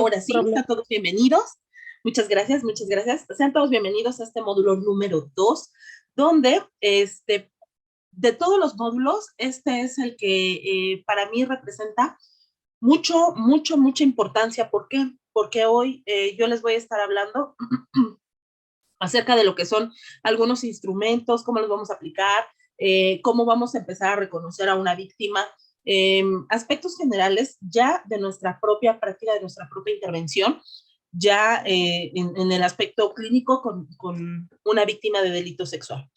Ahora sí, problema. sean todos bienvenidos. Muchas gracias, muchas gracias. Sean todos bienvenidos a este módulo número 2, donde de todos los módulos, este es el que para mí representa mucha importancia. ¿Por qué? Porque hoy yo les voy a estar hablando acerca de lo que son algunos instrumentos, cómo los vamos a aplicar, cómo vamos a empezar a reconocer a una víctima, aspectos generales ya de nuestra propia práctica, de nuestra propia intervención, ya en el aspecto clínico con una víctima de delito sexual.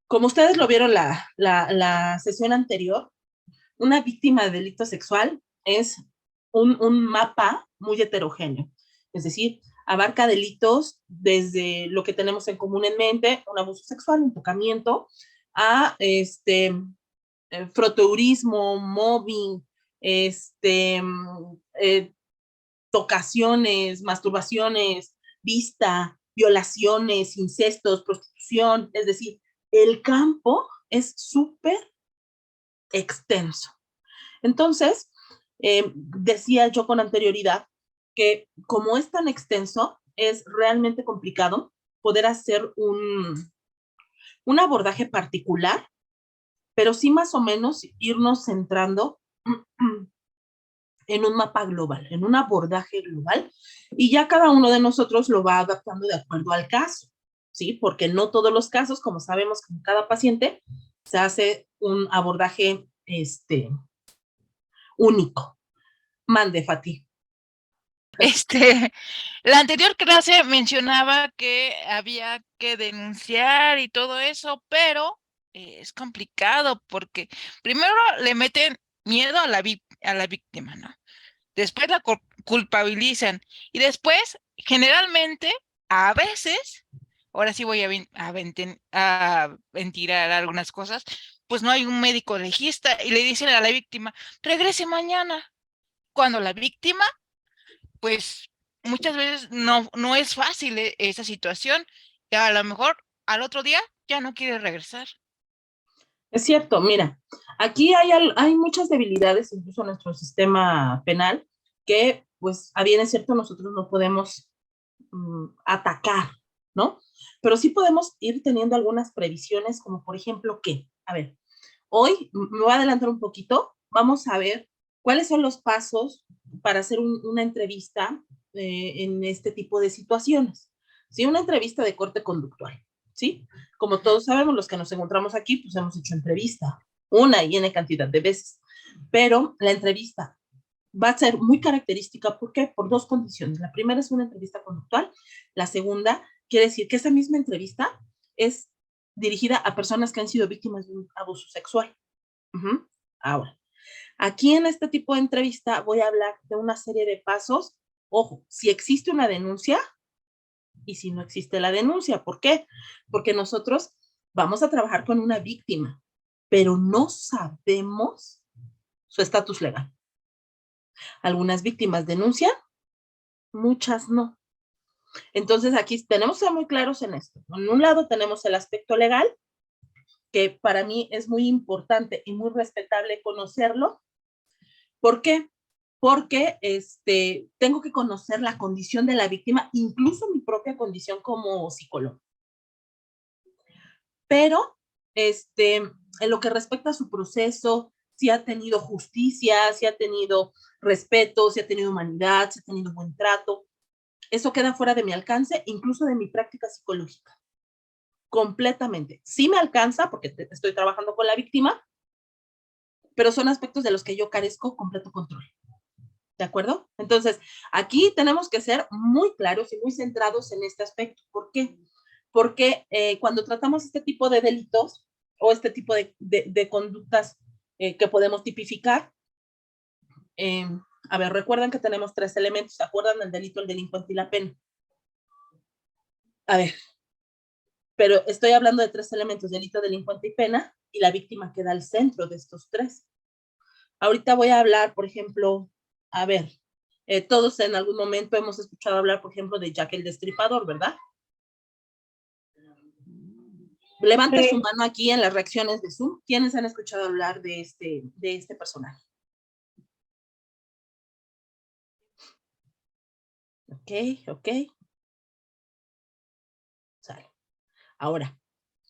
Como ustedes lo vieron la sesión anterior, una víctima de delito sexual es un mapa muy heterogéneo, es decir, abarca delitos desde lo que tenemos en común en mente, un abuso sexual, un tocamiento, a froteurismo, mobbing, tocaciones, masturbaciones, vista, violaciones, incestos, prostitución, es decir, el campo es súper extenso. Entonces, decía yo con anterioridad que como es tan extenso, es realmente complicado poder hacer un abordaje particular, pero sí más o menos irnos centrando en un mapa global, en un abordaje global, y ya cada uno de nosotros lo va adaptando de acuerdo al caso, ¿sí? Porque no todos los casos, como sabemos, con cada paciente, se hace un abordaje único. Mande, Fati. La anterior clase mencionaba que había que denunciar y todo eso, pero es complicado porque primero le meten miedo a la víctima, ¿no? Después la culpabilizan y después, generalmente, a veces, ahora sí voy a ventilar algunas cosas, pues no hay un médico legista y le dicen a la víctima, regrese mañana, cuando la víctima pues muchas veces no es fácil esa situación y a lo mejor al otro día ya no quiere regresar. Es cierto, mira, aquí hay muchas debilidades, incluso en nuestro sistema penal, que, pues, a bien es cierto, nosotros no podemos atacar, ¿no? Pero sí podemos ir teniendo algunas previsiones, como por ejemplo, ¿qué? A ver, hoy me voy a adelantar un poquito, vamos a ver cuáles son los pasos para hacer una entrevista en este tipo de situaciones, ¿sí? Una entrevista de corte conductual, ¿sí? Como todos sabemos, los que nos encontramos aquí, pues hemos hecho entrevista una y N cantidad de veces, pero la entrevista va a ser muy característica. ¿Por qué? Por dos condiciones. La primera es una entrevista conductual, la segunda quiere decir que esa misma entrevista es dirigida a personas que han sido víctimas de un abuso sexual. Ahora, aquí en este tipo de entrevista voy a hablar de una serie de pasos. Ojo, si existe una denuncia y si no existe la denuncia. ¿Por qué? Porque nosotros vamos a trabajar con una víctima, pero no sabemos su estatus legal. Algunas víctimas denuncian, muchas no. Entonces aquí tenemos que ser muy claros en esto. En un lado tenemos el aspecto legal, que para mí es muy importante y muy respetable conocerlo. ¿Por qué? Porque tengo que conocer la condición de la víctima, incluso mi propia condición como psicólogo. Pero en lo que respecta a su proceso, si ha tenido justicia, si ha tenido respeto, si ha tenido humanidad, si ha tenido buen trato, eso queda fuera de mi alcance, incluso de mi práctica psicológica. Completamente. Sí me alcanza porque estoy trabajando con la víctima, pero son aspectos de los que yo carezco completo control. ¿De acuerdo? Entonces, aquí tenemos que ser muy claros y muy centrados en este aspecto. ¿Por qué? Porque cuando tratamos este tipo de delitos o este tipo de conductas que podemos tipificar, a ver, recuerden que tenemos tres elementos. ¿Se acuerdan del delito, el delincuente y la pena? A ver, pero estoy hablando de tres elementos: delito, delincuente y pena, y la víctima queda al centro de estos tres. Ahorita voy a hablar, por ejemplo, a ver, todos en algún momento hemos escuchado hablar, por ejemplo, de Jack el Destripador, ¿verdad? Levante su mano aquí en las reacciones de Zoom. ¿Quiénes han escuchado hablar de este personaje? Ok, ok. Sale. Ahora,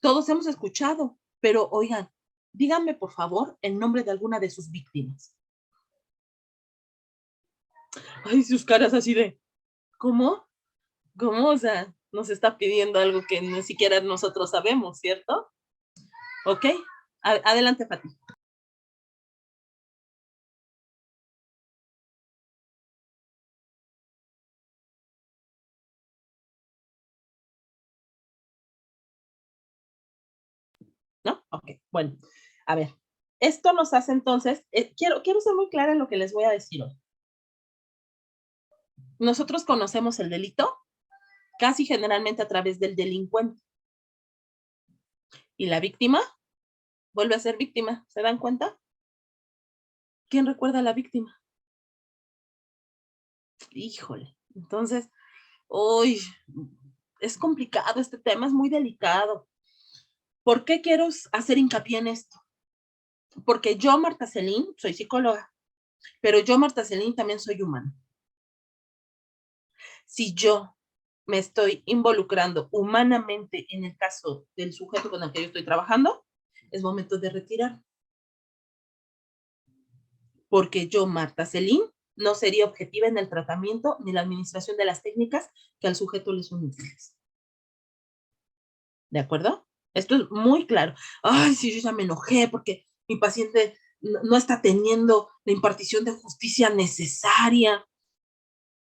todos hemos escuchado, pero oigan, díganme por favor el nombre de alguna de sus víctimas. Ay, sus caras así de, ¿cómo? ¿Cómo? O sea, nos está pidiendo algo que ni siquiera nosotros sabemos, ¿cierto? Ok, adelante, Fati. ¿No? Ok, bueno, a ver, esto nos hace entonces, quiero ser muy clara en lo que les voy a decir hoy. Nosotros conocemos el delito casi generalmente a través del delincuente. Y la víctima vuelve a ser víctima, ¿se dan cuenta? ¿Quién recuerda a la víctima? Híjole, entonces, uy, es complicado este tema, es muy delicado. ¿Por qué quiero hacer hincapié en esto? Porque yo, Marta Celín, soy psicóloga, pero yo, Marta Celín, también soy humana. Si yo me estoy involucrando humanamente en el caso del sujeto con el que yo estoy trabajando, es momento de retirar. Porque yo, Marta Celín, no sería objetiva en el tratamiento ni la administración de las técnicas que al sujeto le son útiles. ¿De acuerdo? Esto es muy claro. Ay, sí, yo ya me enojé porque mi paciente no está teniendo la impartición de justicia necesaria.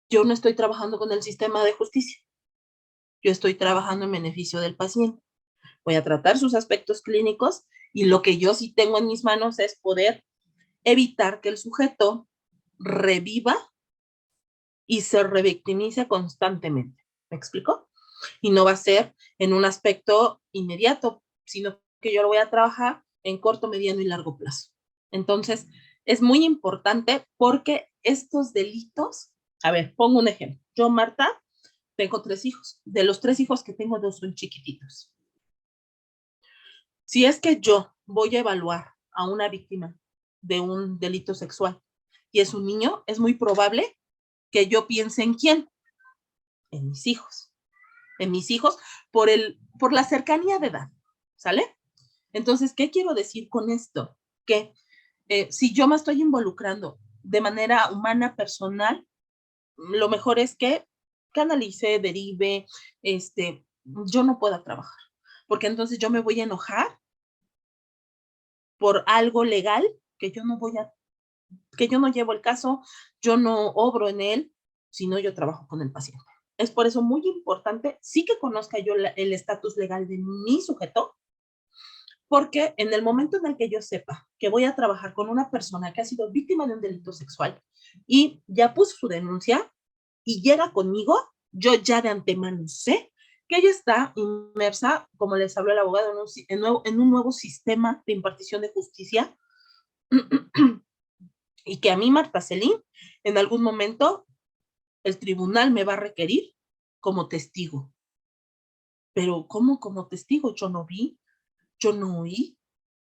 Yo no estoy trabajando con el sistema de justicia. Yo estoy trabajando en beneficio del paciente. Voy a tratar sus aspectos clínicos y lo que yo sí tengo en mis manos es poder evitar que el sujeto reviva y se revictimiza constantemente. ¿Me explico? Y no va a ser en un aspecto inmediato, sino que yo lo voy a trabajar en corto, mediano y largo plazo. Entonces, es muy importante porque estos delitos, a ver, pongo un ejemplo. Yo, Marta, tengo 3 hijos. De los 3 hijos que tengo, 2 son chiquititos. Si es que yo voy a evaluar a una víctima de un delito sexual y es un niño, es muy probable que yo piense en quién, en mis hijos. En mis hijos por la cercanía de edad, ¿sale? Entonces, ¿qué quiero decir con esto? Que si yo me estoy involucrando de manera humana, personal, lo mejor es que canalice, derive, yo no pueda trabajar, porque entonces yo me voy a enojar por algo legal que yo no voy a, que yo no llevo el caso, yo no obro en él, sino yo trabajo con el paciente. Es por eso muy importante, sí que conozca yo el estatus legal de mi sujeto, porque en el momento en el que yo sepa que voy a trabajar con una persona que ha sido víctima de un delito sexual y ya puso su denuncia y llega conmigo, yo ya de antemano sé que ella está inmersa, como les habló el abogado, en un nuevo sistema de impartición de justicia y que a mí, Marta Celín, en algún momento el tribunal me va a requerir como testigo. Pero ¿cómo como testigo? Yo no vi, yo no oí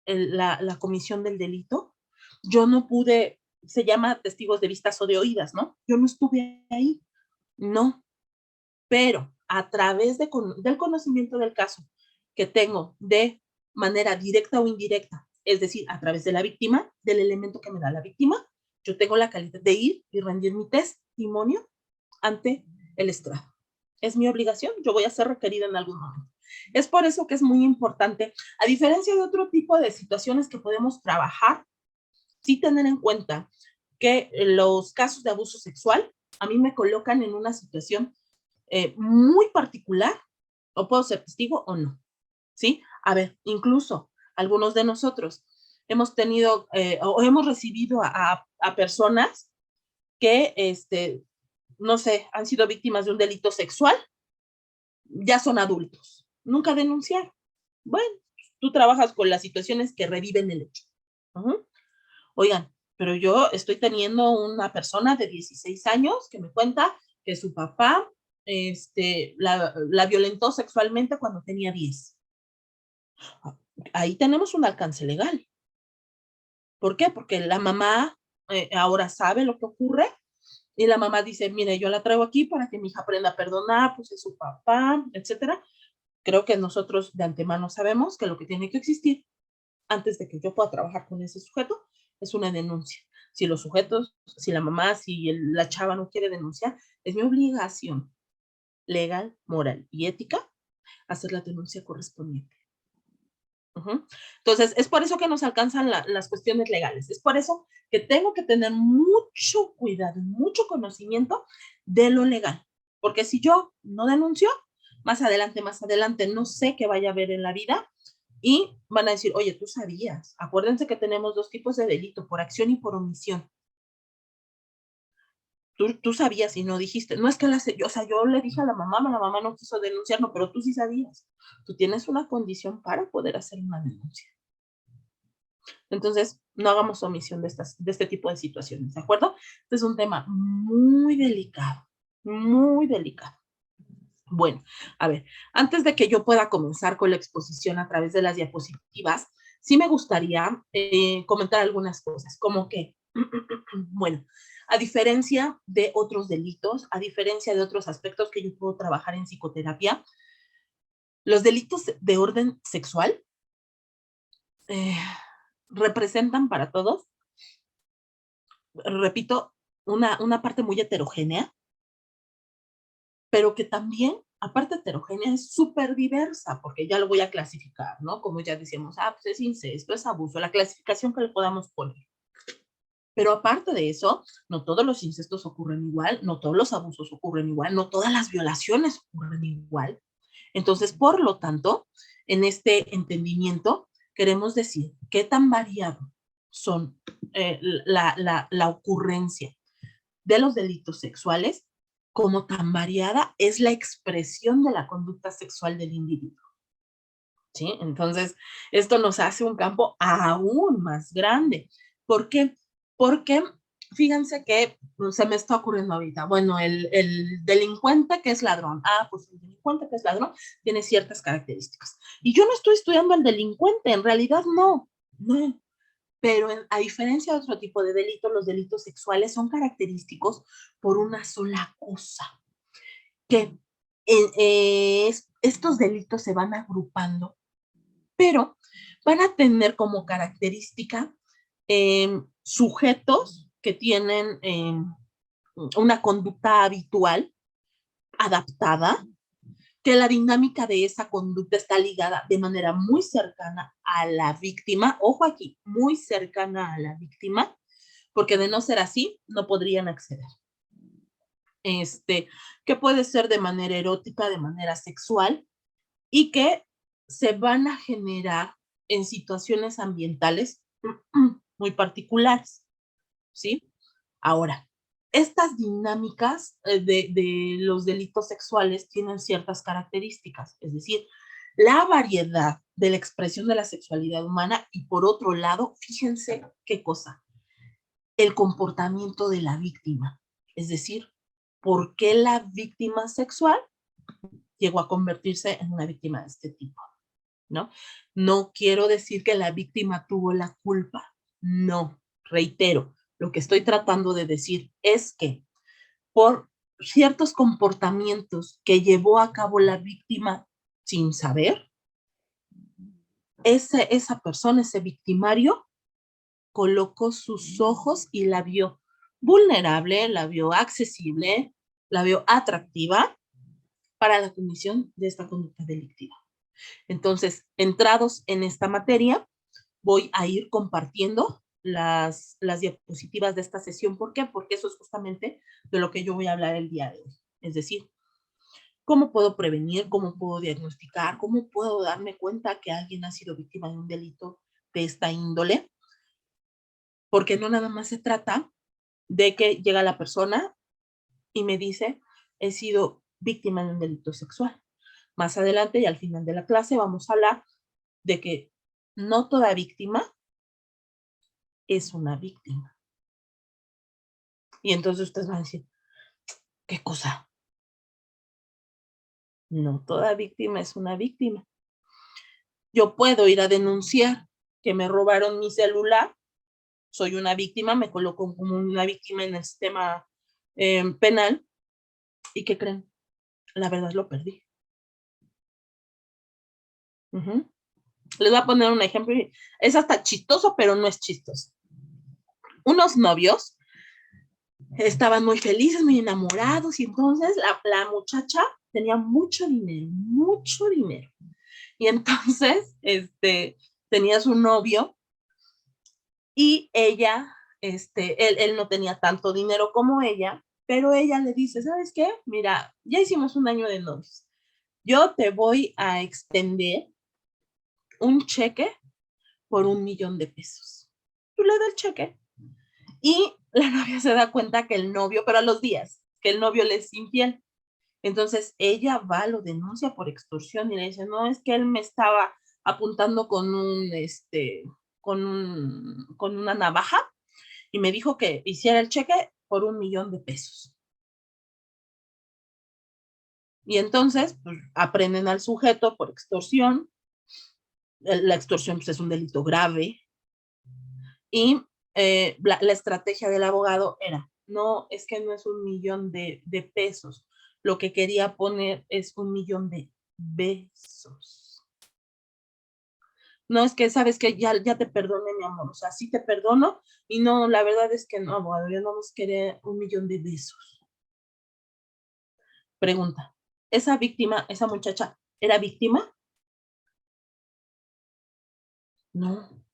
la comisión del delito, yo no pude, se llama testigos de vistas o de oídas, ¿no? Yo no estuve ahí, no, pero a través del conocimiento del caso que tengo de manera directa o indirecta, es decir, a través de la víctima, del elemento que me da la víctima, yo tengo la calidad de ir y rendir mi testimonio ante el estrado. Es mi obligación, yo voy a ser requerida en algún momento. Es por eso que es muy importante, a diferencia de otro tipo de situaciones que podemos trabajar, sí tener en cuenta que los casos de abuso sexual a mí me colocan en una situación muy particular, o puedo ser testigo o no, ¿sí? A ver, incluso algunos de nosotros hemos tenido o hemos recibido a personas que, no sé, han sido víctimas de un delito sexual, ya son adultos, nunca denunciaron. Bueno, tú trabajas con las situaciones que reviven el hecho. Oigan, pero yo estoy teniendo una persona de 16 años que me cuenta que su papá la violentó sexualmente cuando tenía 10. Ahí tenemos un alcance legal. ¿Por qué? Porque la mamá ahora sabe lo que ocurre Y la mamá dice, mire, yo la traigo aquí para que mi hija aprenda a perdonar, pues es su papá, etcétera. Creo que nosotros de antemano sabemos que lo que tiene que existir antes de que yo pueda trabajar con ese sujeto es una denuncia. Si los sujetos, si la mamá, si la chava no quiere denunciar, es mi obligación legal, moral y ética hacer la denuncia correspondiente. Entonces, es por eso que nos alcanzan las cuestiones legales. Es por eso que tengo que tener mucho cuidado, mucho conocimiento de lo legal. Porque si yo no denuncio, más adelante, no sé qué vaya a haber en la vida y van a decir, oye, tú sabías. Acuérdense que tenemos dos tipos de delito, por acción y por omisión. Tú sabías y no dijiste. No es que o sea, yo le dije a la mamá no quiso denunciar, no, pero tú sí sabías. Tú tienes una condición para poder hacer una denuncia. Entonces, no hagamos omisión de este tipo de situaciones, ¿de acuerdo? Este es un tema muy delicado, muy delicado. Bueno, a ver, antes de que yo pueda comenzar con la exposición a través de las diapositivas, sí me gustaría comentar algunas cosas, como que, bueno, a diferencia de otros delitos, a diferencia de otros aspectos que yo puedo trabajar en psicoterapia, los delitos de orden sexual representan para todos, repito, una parte muy heterogénea, pero que también, aparte heterogénea, es súper diversa, porque ya lo voy a clasificar, ¿no? Como ya decíamos, pues es incesto, es abuso, la clasificación que le podamos poner. Pero aparte de eso, no todos los incestos ocurren igual, no todos los abusos ocurren igual, no todas las violaciones ocurren igual. Entonces, por lo tanto, en este entendimiento, queremos decir qué tan variado son la ocurrencia de los delitos sexuales, como tan variada es la expresión de la conducta sexual del individuo. ¿Sí? Entonces, esto nos hace un campo aún más grande. ¿Por qué? Porque fíjense que se me está ocurriendo ahorita, bueno, el delincuente que es ladrón, pues el delincuente que es ladrón tiene ciertas características. Y yo no estoy estudiando al delincuente, en realidad no, pero a diferencia de otro tipo de delitos, los delitos sexuales son característicos por una sola cosa, que estos delitos se van agrupando, pero van a tener como característica sujetos que tienen una conducta habitual, adaptada, que la dinámica de esa conducta está ligada de manera muy cercana a la víctima, ojo aquí, muy cercana a la víctima, porque de no ser así, no podrían acceder. Que puede ser de manera erótica, de manera sexual, y que se van a generar en situaciones ambientales muy particulares, ¿sí? Ahora, estas dinámicas de los delitos sexuales tienen ciertas características, es decir, la variedad de la expresión de la sexualidad humana y por otro lado, fíjense qué cosa, el comportamiento de la víctima, es decir, ¿por qué la víctima sexual llegó a convertirse en una víctima de este tipo? ¿No? No quiero decir que la víctima tuvo la culpa, no, reitero, lo que estoy tratando de decir es que por ciertos comportamientos que llevó a cabo la víctima sin saber, esa persona, ese victimario, colocó sus ojos y la vio vulnerable, la vio accesible, la vio atractiva para la comisión de esta conducta delictiva. Entonces, entrados en esta materia, voy a ir compartiendo las diapositivas de esta sesión. ¿Por qué? Porque eso es justamente de lo que yo voy a hablar el día de hoy. Es decir, ¿cómo puedo prevenir? ¿Cómo puedo diagnosticar? ¿Cómo puedo darme cuenta que alguien ha sido víctima de un delito de esta índole? Porque no nada más se trata de que llega la persona y me dice, he sido víctima de un delito sexual. Más adelante y al final de la clase vamos a hablar de que no toda víctima es una víctima. Y entonces ustedes van a decir, ¿qué cosa? No toda víctima es una víctima. Yo puedo ir a denunciar que me robaron mi celular, soy una víctima, me coloco como una víctima en el sistema penal. ¿Y qué creen? La verdad lo perdí. Les voy a poner un ejemplo. Es hasta chistoso, pero no es chistoso. Unos novios estaban muy felices, muy enamorados, y entonces la muchacha tenía mucho dinero. Y entonces, tenía su novio, y ella, él no tenía tanto dinero como ella, pero ella le dice, ¿sabes qué? Mira, ya hicimos un año de novios. Yo te voy a extender un cheque por $1,000,000. Tú le das el cheque. Y la novia se da cuenta que el novio, pero a los días, que el novio le es infiel. Entonces ella va, lo denuncia por extorsión y le dice, no, es que él me estaba apuntando con una navaja y me dijo que hiciera el cheque por $1,000,000. Y entonces, pues, aprenden al sujeto por extorsión. La extorsión, pues, es un delito grave. Y la estrategia del abogado era, no, es que no es $1,000,000. Lo que quería poner es $1,000,000. No, es que sabes que ya te perdoné, mi amor. O sea, sí te perdono. Y no, la verdad es que no, abogado, yo no nos quería $1,000,000. Pregunta, ¿esa víctima, esa muchacha, era víctima? No,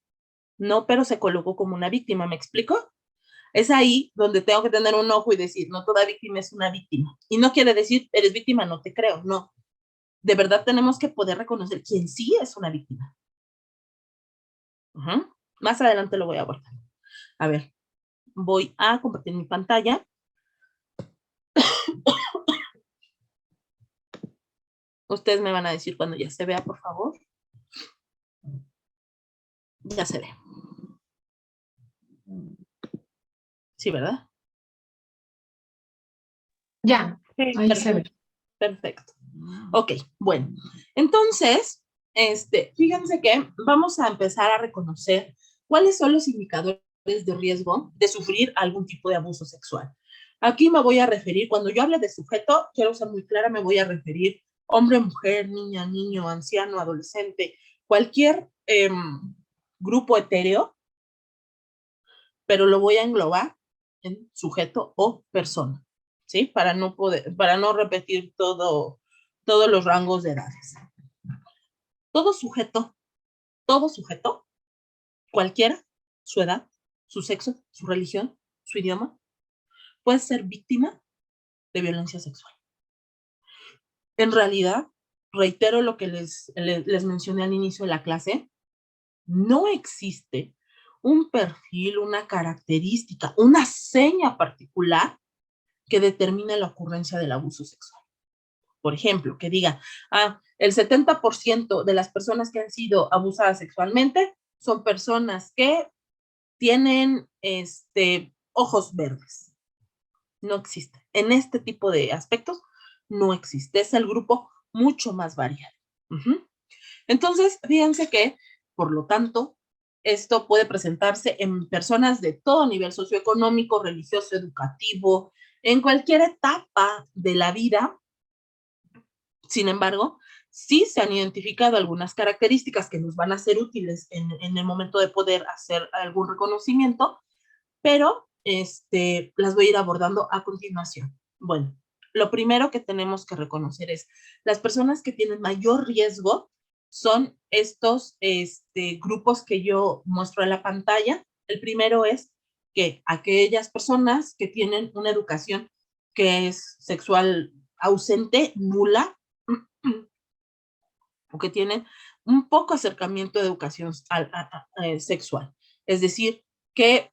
no, pero se colocó como una víctima, ¿me explico? Es ahí donde tengo que tener un ojo y decir, no toda víctima es una víctima. Y no quiere decir, eres víctima, no te creo, no. De verdad tenemos que poder reconocer quién sí es una víctima. Más adelante lo voy a abordar. A ver, voy a compartir mi pantalla. Ustedes me van a decir cuando ya se vea, por favor. Ya se ve. Sí, ¿verdad? Ya, ahí se ve. Perfecto. Ok, bueno. Entonces, fíjense que vamos a empezar a reconocer cuáles son los indicadores de riesgo de sufrir algún tipo de abuso sexual. Aquí me voy a referir, cuando yo hable de sujeto, quiero ser muy clara, me voy a referir hombre, mujer, niña, niño, anciano, adolescente, cualquier grupo etéreo, pero lo voy a englobar en sujeto o persona, ¿sí? Para no repetir todos los rangos de edades. Todo sujeto, cualquiera, su edad, su sexo, su religión, su idioma, puede ser víctima de violencia sexual. En realidad, reitero lo que les mencioné al inicio de la clase, no existe un perfil, una característica, una seña particular que determine la ocurrencia del abuso sexual. Por ejemplo, que diga, el 70% de las personas que han sido abusadas sexualmente son personas que tienen ojos verdes. No existe. En este tipo de aspectos no existe. Es el grupo mucho más variado. Entonces, fíjense que, por lo tanto, esto puede presentarse en personas de todo nivel socioeconómico, religioso, educativo, en cualquier etapa de la vida. Sin embargo, sí se han identificado algunas características que nos van a ser útiles en el momento de poder hacer algún reconocimiento, pero las voy a ir abordando a continuación. Bueno, lo primero que tenemos que reconocer es las personas que tienen mayor riesgo son estos grupos que yo muestro en la pantalla. El primero es que aquellas personas que tienen una educación que es sexual ausente, nula, o que tienen un poco acercamiento de educación sexual. Es decir, que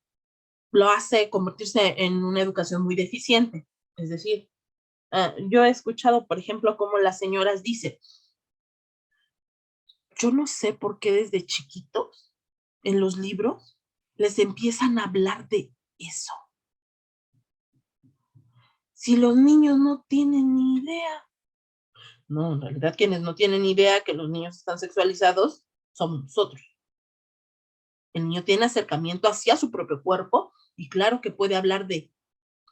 lo hace convertirse en una educación muy deficiente. Es decir, yo he escuchado, por ejemplo, cómo las señoras dicen, yo no sé por qué desde chiquitos en los libros les empiezan a hablar de eso. Si los niños no tienen ni idea. No, en realidad quienes no tienen idea que los niños están sexualizados somos nosotros. El niño tiene acercamiento hacia su propio cuerpo y claro que puede hablar de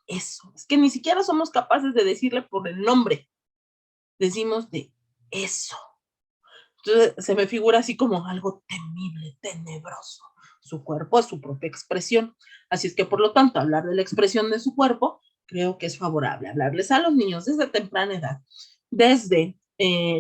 eso. Es que ni siquiera somos capaces de decirle por el nombre. Decimos de eso. Entonces se me figura así como algo temible, tenebroso. Su cuerpo es su propia expresión. Así es que, por lo tanto, hablar de la expresión de su cuerpo, creo que es favorable. Hablarles a los niños desde temprana edad, desde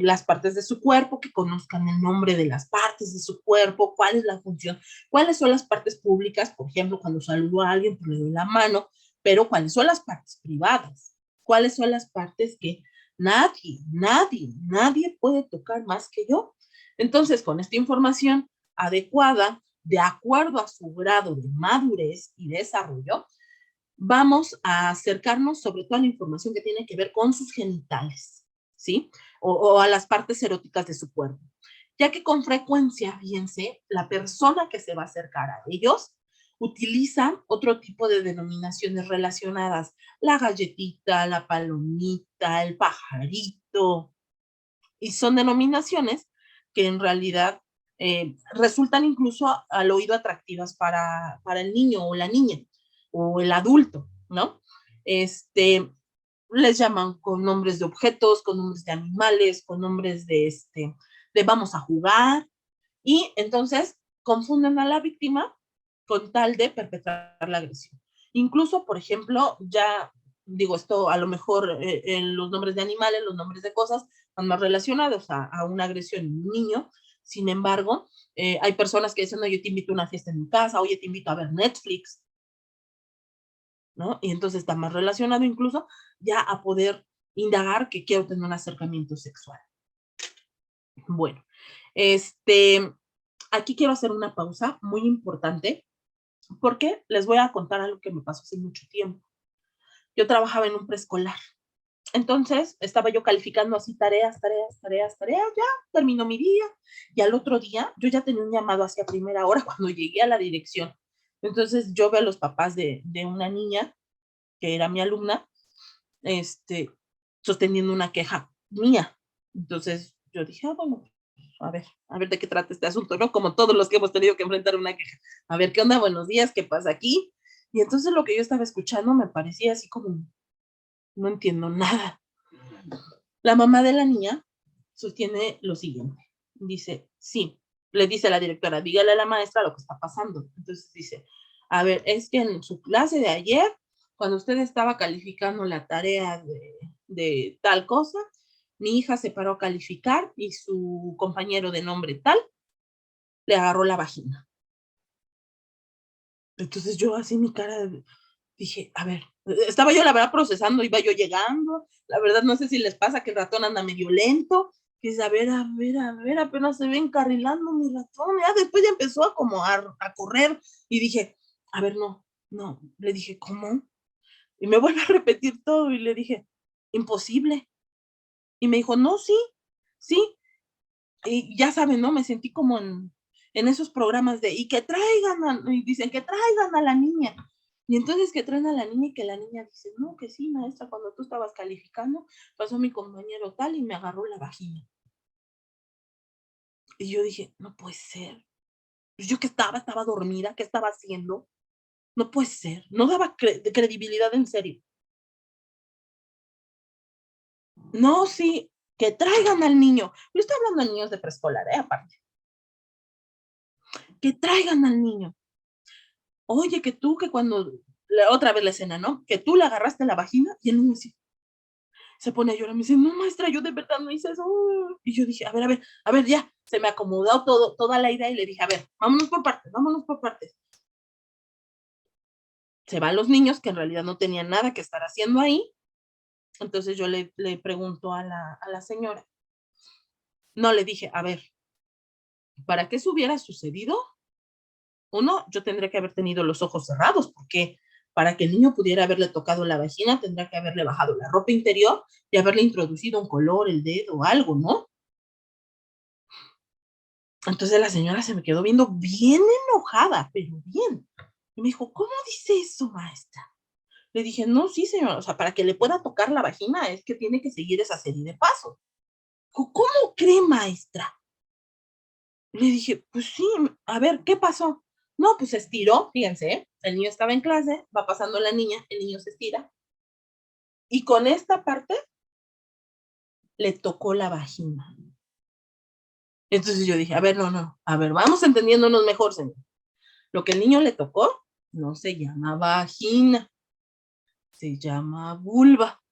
las partes de su cuerpo, que conozcan el nombre de las partes de su cuerpo, cuál es la función, cuáles son las partes públicas, por ejemplo, cuando saludo a alguien, pues le doy la mano, pero cuáles son las partes privadas, cuáles son las partes que nadie puede tocar más que yo. Entonces, con esta información adecuada, de acuerdo a su grado de madurez y desarrollo, vamos a acercarnos sobre todo a la información que tiene que ver con sus genitales, ¿sí? O a las partes eróticas de su cuerpo, ya que con frecuencia, fíjense, la persona que se va a acercar a ellos utiliza otro tipo de denominaciones relacionadas, la galletita, la palomita, el pajarito, y son denominaciones que en realidad resultan incluso al oído atractivas para el niño o la niña o el adulto, ¿no? Les llaman con nombres de objetos, con nombres de animales, con nombres de vamos a jugar, y entonces confunden a la víctima con tal de perpetrar la agresión. Incluso, por ejemplo, ya digo esto, a lo mejor en los nombres de animales, los nombres de cosas, van más relacionados a una agresión en un niño. Sin embargo, hay personas que dicen, no, yo te invito a una fiesta en mi casa, oye, te invito a ver Netflix, ¿no? Y entonces está más relacionado incluso ya a poder indagar que quiero tener un acercamiento sexual. Bueno, aquí quiero hacer una pausa muy importante porque les voy a contar algo que me pasó hace mucho tiempo. Yo trabajaba en un preescolar. Entonces, estaba yo calificando así tareas, ya terminó mi día. Y al otro día, yo ya tenía un llamado hacia primera hora cuando llegué a la dirección. Entonces, yo veo a los papás de una niña, que era mi alumna, sosteniendo una queja mía. Entonces, yo dije, bueno, a ver de qué trata este asunto, ¿no? Como todos los que hemos tenido que enfrentar una queja. A ver, ¿qué onda? Buenos días, ¿qué pasa aquí? Y entonces lo que yo estaba escuchando me parecía así como, no entiendo nada. La mamá de la niña sostiene lo siguiente. Dice, sí, le dice a la directora, dígale a la maestra lo que está pasando. Entonces dice, a ver, es que en su clase de ayer, cuando usted estaba calificando la tarea de tal cosa, mi hija se paró a calificar y su compañero de nombre tal le agarró la vagina. Entonces yo así mi cara dije, a ver, estaba yo la verdad procesando, iba yo llegando, la verdad no sé si les pasa que el ratón anda medio lento, que es a ver, apenas se ve encarrilando mi ratón, ya después ya empezó a correr y dije, a ver, no, le dije, ¿cómo? Y me vuelve a repetir todo y le dije, imposible. Y me dijo, no, sí, y ya saben, ¿no? Me sentí como en esos programas y que traigan, y dicen que traigan a la niña. Y entonces que traen a la niña y que la niña dice, no, que sí, maestra, cuando tú estabas calificando, pasó mi compañero tal y me agarró la vagina. Y yo dije, no puede ser. Pues yo que estaba dormida, ¿qué estaba haciendo? No puede ser. No daba credibilidad en serio. No, sí, que traigan al niño. Yo estoy hablando de niños de preescolar, aparte. Que traigan al niño. Oye, que tú, que cuando, otra vez la escena, ¿no? Que tú le agarraste la vagina y el niño se pone a llorar, me dice, no, maestra, yo de verdad no hice eso. Y yo dije, a ver, ya, se me acomodó toda la idea y le dije, a ver, vámonos por partes. Se van los niños, que en realidad no tenían nada que estar haciendo ahí. Entonces yo le pregunto a la señora, no, le dije, a ver, para que eso hubiera sucedido, uno, yo tendría que haber tenido los ojos cerrados, porque para que el niño pudiera haberle tocado la vagina, tendría que haberle bajado la ropa interior y haberle introducido un color, el dedo o algo, ¿no? Entonces la señora se me quedó viendo bien enojada, pero bien. Y me dijo, ¿cómo dice eso, maestra? Le dije, no, sí, señora, o sea, para que le pueda tocar la vagina es que tiene que seguir esa serie de pasos. ¿Cómo cree, maestra? Le dije, pues sí, a ver, ¿qué pasó? No, pues se estiró, fíjense, ¿eh? El niño estaba en clase, va pasando la niña, el niño se estira, y con esta parte le tocó la vagina. Entonces yo dije, a ver, no, a ver, vamos entendiéndonos mejor, señor. Lo que el niño le tocó no se llama vagina, se llama vulva,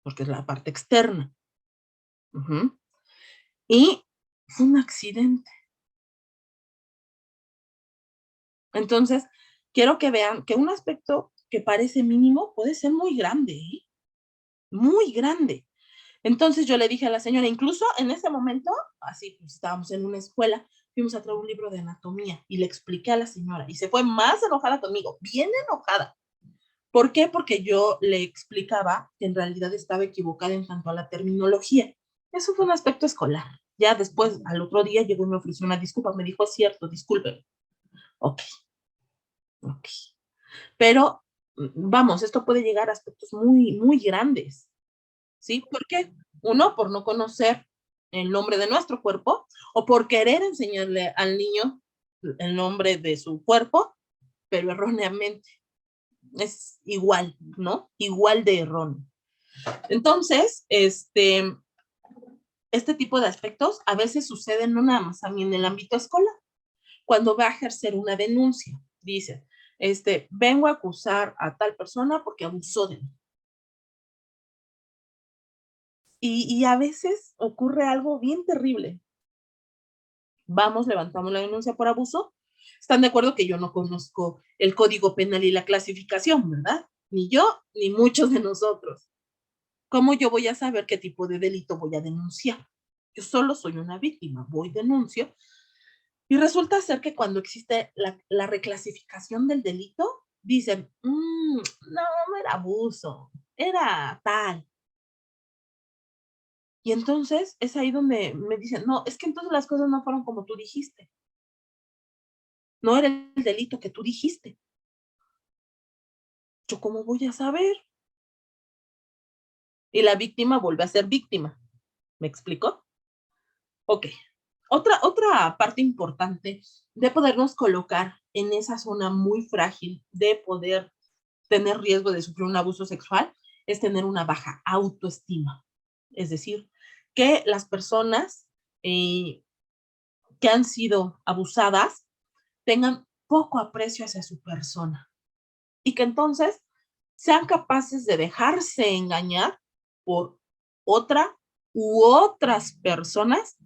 porque es la parte externa. Uh-huh. Y fue un accidente. Entonces, quiero que vean que un aspecto que parece mínimo puede ser muy grande, ¿eh? Muy grande. Entonces yo le dije a la señora, incluso en ese momento, así pues estábamos en una escuela, fuimos a traer un libro de anatomía y le expliqué a la señora y se fue más enojada conmigo, bien enojada. ¿Por qué? Porque yo le explicaba que en realidad estaba equivocada en cuanto a la terminología. Eso fue un aspecto escolar. Ya después, al otro día, llegó y me ofreció una disculpa. Me dijo, es cierto, discúlpeme. Ok, ok. Pero, vamos, esto puede llegar a aspectos muy, muy grandes. ¿Sí? ¿Por qué? Uno, por no conocer el nombre de nuestro cuerpo o por querer enseñarle al niño el nombre de su cuerpo, pero erróneamente. Es igual, ¿no? Igual de erróneo. Entonces, este tipo de aspectos a veces suceden no nada más a mí en el ámbito escolar. Cuando va a ejercer una denuncia, dice, vengo a acusar a tal persona porque abusó de mí. Y a veces ocurre algo bien terrible. Vamos, levantamos la denuncia por abuso. Están de acuerdo que yo no conozco el Código Penal y la clasificación, ¿verdad? Ni yo, ni muchos de nosotros. ¿Cómo yo voy a saber qué tipo de delito voy a denunciar? Yo solo soy una víctima, voy, denuncio, y resulta ser que cuando existe la reclasificación del delito, dicen, no era abuso, era tal. Y entonces es ahí donde me dicen, no, es que entonces las cosas no fueron como tú dijiste. No era el delito que tú dijiste. ¿Yo cómo voy a saber? Y la víctima vuelve a ser víctima. ¿Me explico? Ok. Otra parte importante de podernos colocar en esa zona muy frágil de poder tener riesgo de sufrir un abuso sexual es tener una baja autoestima. Es decir, que las personas que han sido abusadas tengan poco aprecio hacia su persona y que entonces sean capaces de dejarse engañar por otra u otras personas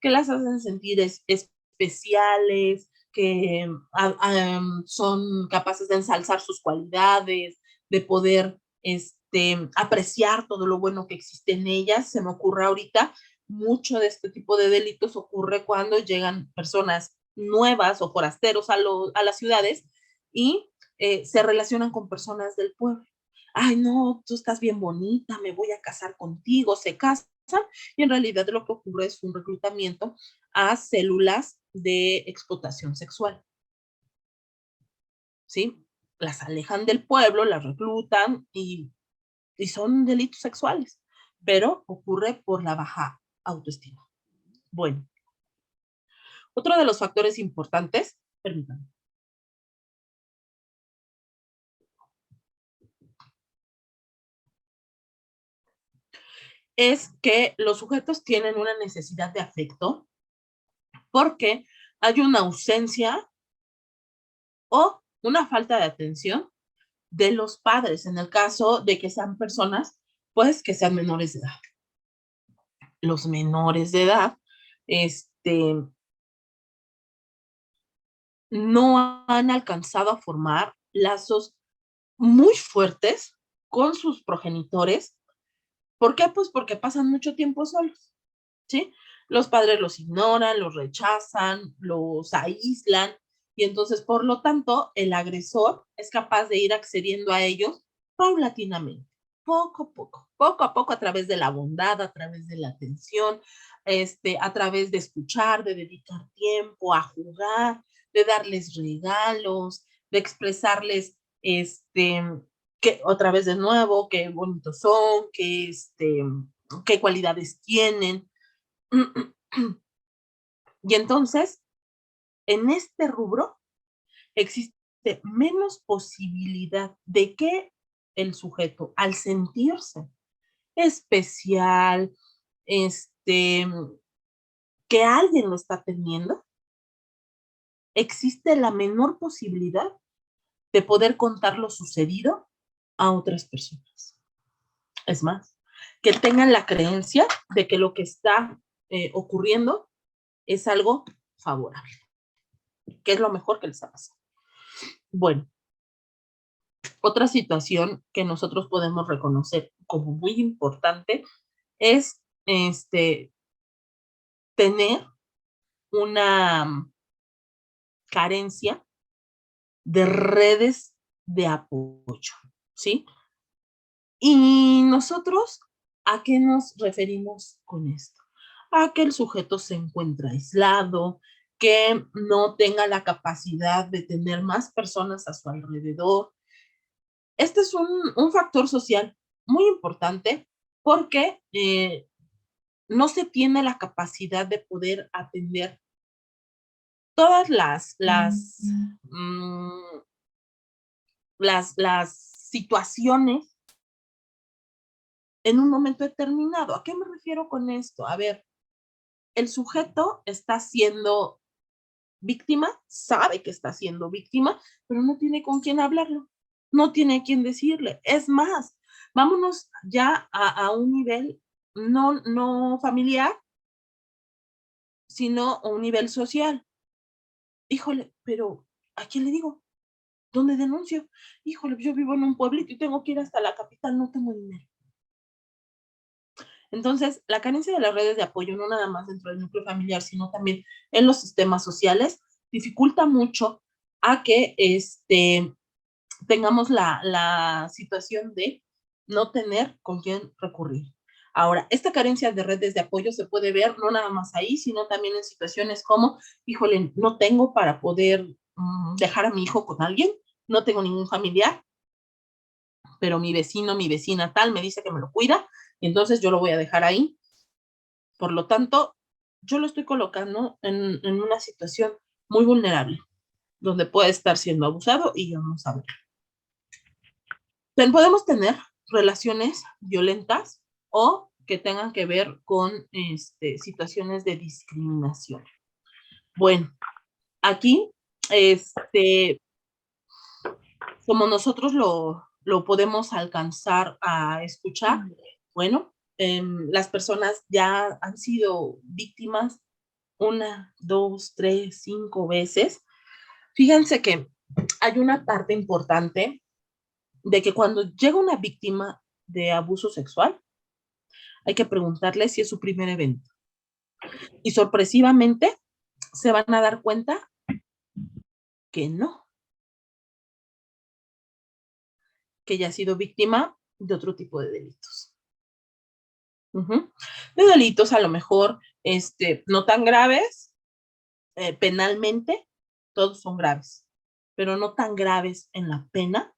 que las hacen sentir especiales, que son capaces de ensalzar sus cualidades, de poder apreciar todo lo bueno que existe en ellas. Se me ocurre ahorita, mucho de este tipo de delitos ocurre cuando llegan personas nuevas o forasteros a las ciudades y se relacionan con personas del pueblo. Ay, no, tú estás bien bonita, me voy a casar contigo, se casan, y en realidad lo que ocurre es un reclutamiento a células de explotación sexual. ¿Sí? Las alejan del pueblo, las reclutan y son delitos sexuales, pero ocurre por la baja autoestima. Bueno, otro de los factores importantes, permítanme, es que los sujetos tienen una necesidad de afecto porque hay una ausencia o una falta de atención de los padres, en el caso de que sean personas, pues, que sean menores de edad. Los menores de edad, no han alcanzado a formar lazos muy fuertes con sus progenitores. ¿Por qué? Pues porque pasan mucho tiempo solos, ¿sí? Los padres los ignoran, los rechazan, los aíslan, y entonces, por lo tanto, el agresor es capaz de ir accediendo a ellos paulatinamente, poco a poco, a través de la bondad, a través de la atención, a través de escuchar, de dedicar tiempo a jugar, de darles regalos, de expresarles, que otra vez de nuevo, qué bonitos son, qué cualidades tienen. Y entonces, en este rubro, existe menos posibilidad de que el sujeto, al sentirse especial, que alguien lo está teniendo, existe la menor posibilidad de poder contar lo sucedido a otras personas. Es más, que tengan la creencia de que lo que está ocurriendo es algo favorable, que es lo mejor que les ha pasado. Bueno, otra situación que nosotros podemos reconocer como muy importante es tener una carencia de redes de apoyo, ¿sí? Y nosotros, ¿a qué nos referimos con esto? A que el sujeto se encuentra aislado, que no tenga la capacidad de tener más personas a su alrededor. Este es un factor social muy importante porque no se tiene la capacidad de poder atender todas las situaciones en un momento determinado. ¿A qué me refiero con esto? A ver, el sujeto está siendo víctima, sabe que está siendo víctima, pero no tiene con quién hablarlo, no tiene a quién decirle. Es más, vámonos ya a un nivel no familiar, sino a un nivel social. Híjole, pero ¿a quién le digo? ¿Dónde denuncio? Híjole, yo vivo en un pueblito y tengo que ir hasta la capital, no tengo dinero. Entonces, la carencia de las redes de apoyo, no nada más dentro del núcleo familiar, sino también en los sistemas sociales, dificulta mucho a que tengamos la situación de no tener con quién recurrir. Ahora, esta carencia de redes de apoyo se puede ver no nada más ahí, sino también en situaciones como, híjole, no tengo para poder dejar a mi hijo con alguien, no tengo ningún familiar, pero mi vecino, mi vecina tal, me dice que me lo cuida, y entonces yo lo voy a dejar ahí. Por lo tanto, yo lo estoy colocando en una situación muy vulnerable, donde puede estar siendo abusado y yo no saber. Podemos tener relaciones violentas o que tengan que ver con situaciones de discriminación. Bueno, aquí, como nosotros lo podemos alcanzar a escuchar, bueno, las personas ya han sido víctimas 1, 2, 3, 5 veces. Fíjense que hay una parte importante de que cuando llega una víctima de abuso sexual, hay que preguntarle si es su primer evento. Y sorpresivamente se van a dar cuenta que no, que ya ha sido víctima de otro tipo de delitos. De delitos a lo mejor no tan graves, penalmente, todos son graves, pero no tan graves en la pena,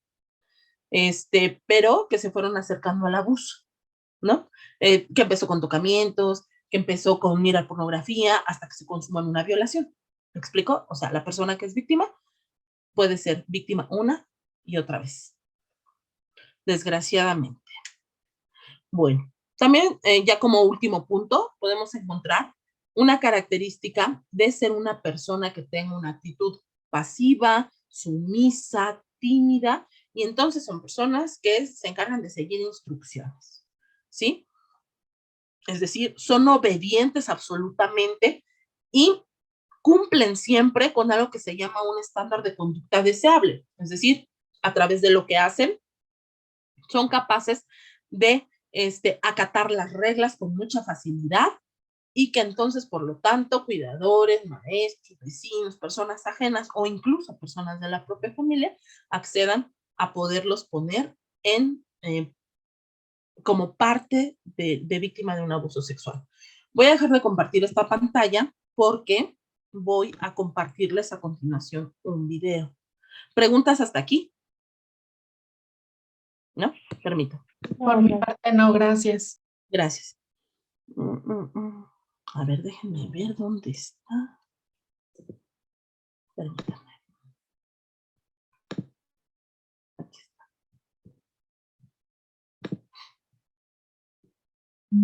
pero que se fueron acercando al abuso, ¿no? Que empezó con tocamientos, que empezó con mirar pornografía, hasta que se consumó en una violación. ¿Me explico? O sea, la persona que es víctima puede ser víctima una y otra vez, desgraciadamente. Bueno, también ya como último punto, podemos encontrar una característica de ser una persona que tenga una actitud pasiva, sumisa, tímida, y entonces son personas que se encargan de seguir instrucciones, ¿sí? Es decir, son obedientes absolutamente y cumplen siempre con algo que se llama un estándar de conducta deseable. Es decir, a través de lo que hacen, son capaces de acatar las reglas con mucha facilidad y que entonces, por lo tanto, cuidadores, maestros, vecinos, personas ajenas o incluso personas de la propia familia accedan a poderlos poner como parte de víctima de un abuso sexual. Voy a dejar de compartir esta pantalla porque voy a compartirles a continuación un video. ¿Preguntas hasta aquí? ¿No? Permito. Por mi parte, no, gracias. Gracias. A ver, déjenme ver dónde está. Permítanme. ¿De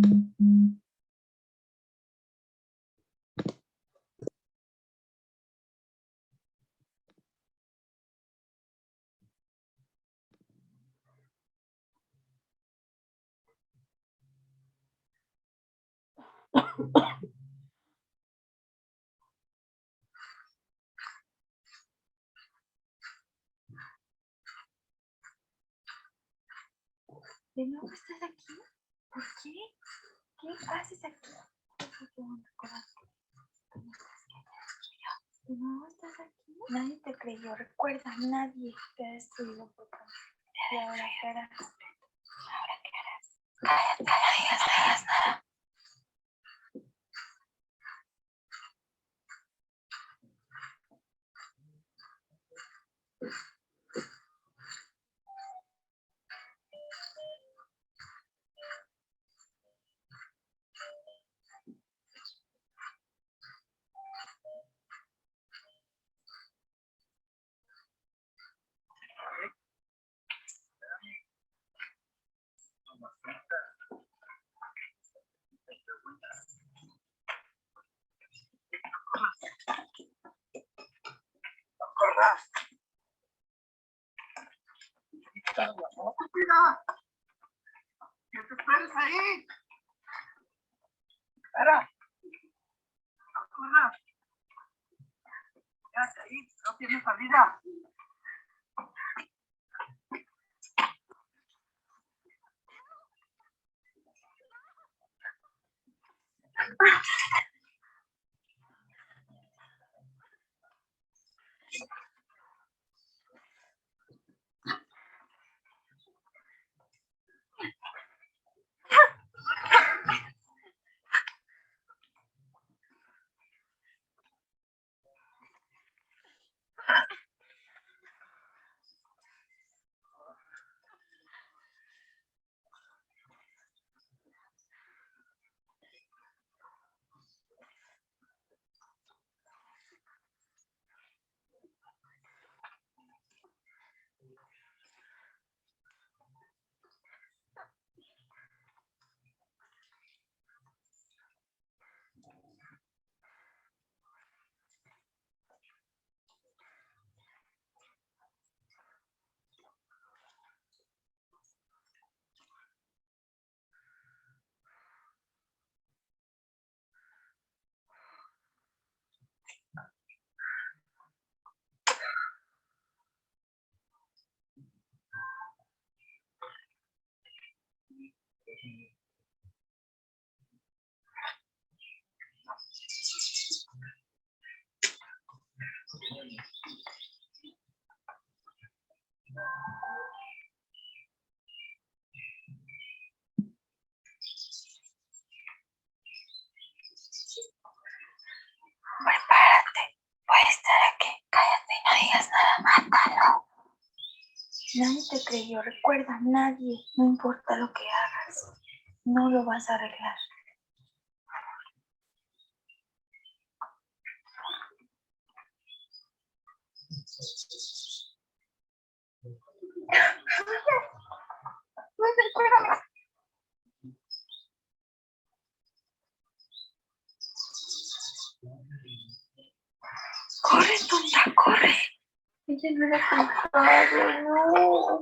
nuevo estás aquí? ¿Por qué? ¿Qué haces aquí? ¿De nuevo estás aquí? Nadie te creyó. Recuerda, nadie te ha destruido por tanto. Y ahora qué harás. Ahora qué harás. Cállate, no digas nada. ¿Qué te esperes ahí? Espera. No corras. Quédate ahí, no tienes salida. Prepárate. Voy a estar aquí. Cállate y no digas nada. Mátalo. Nadie te creyó. Recuerda, nadie. No importa lo que hagas. No lo vas a arreglar. Espérame. Corre, tonta, corre. Ella no era culpable, no.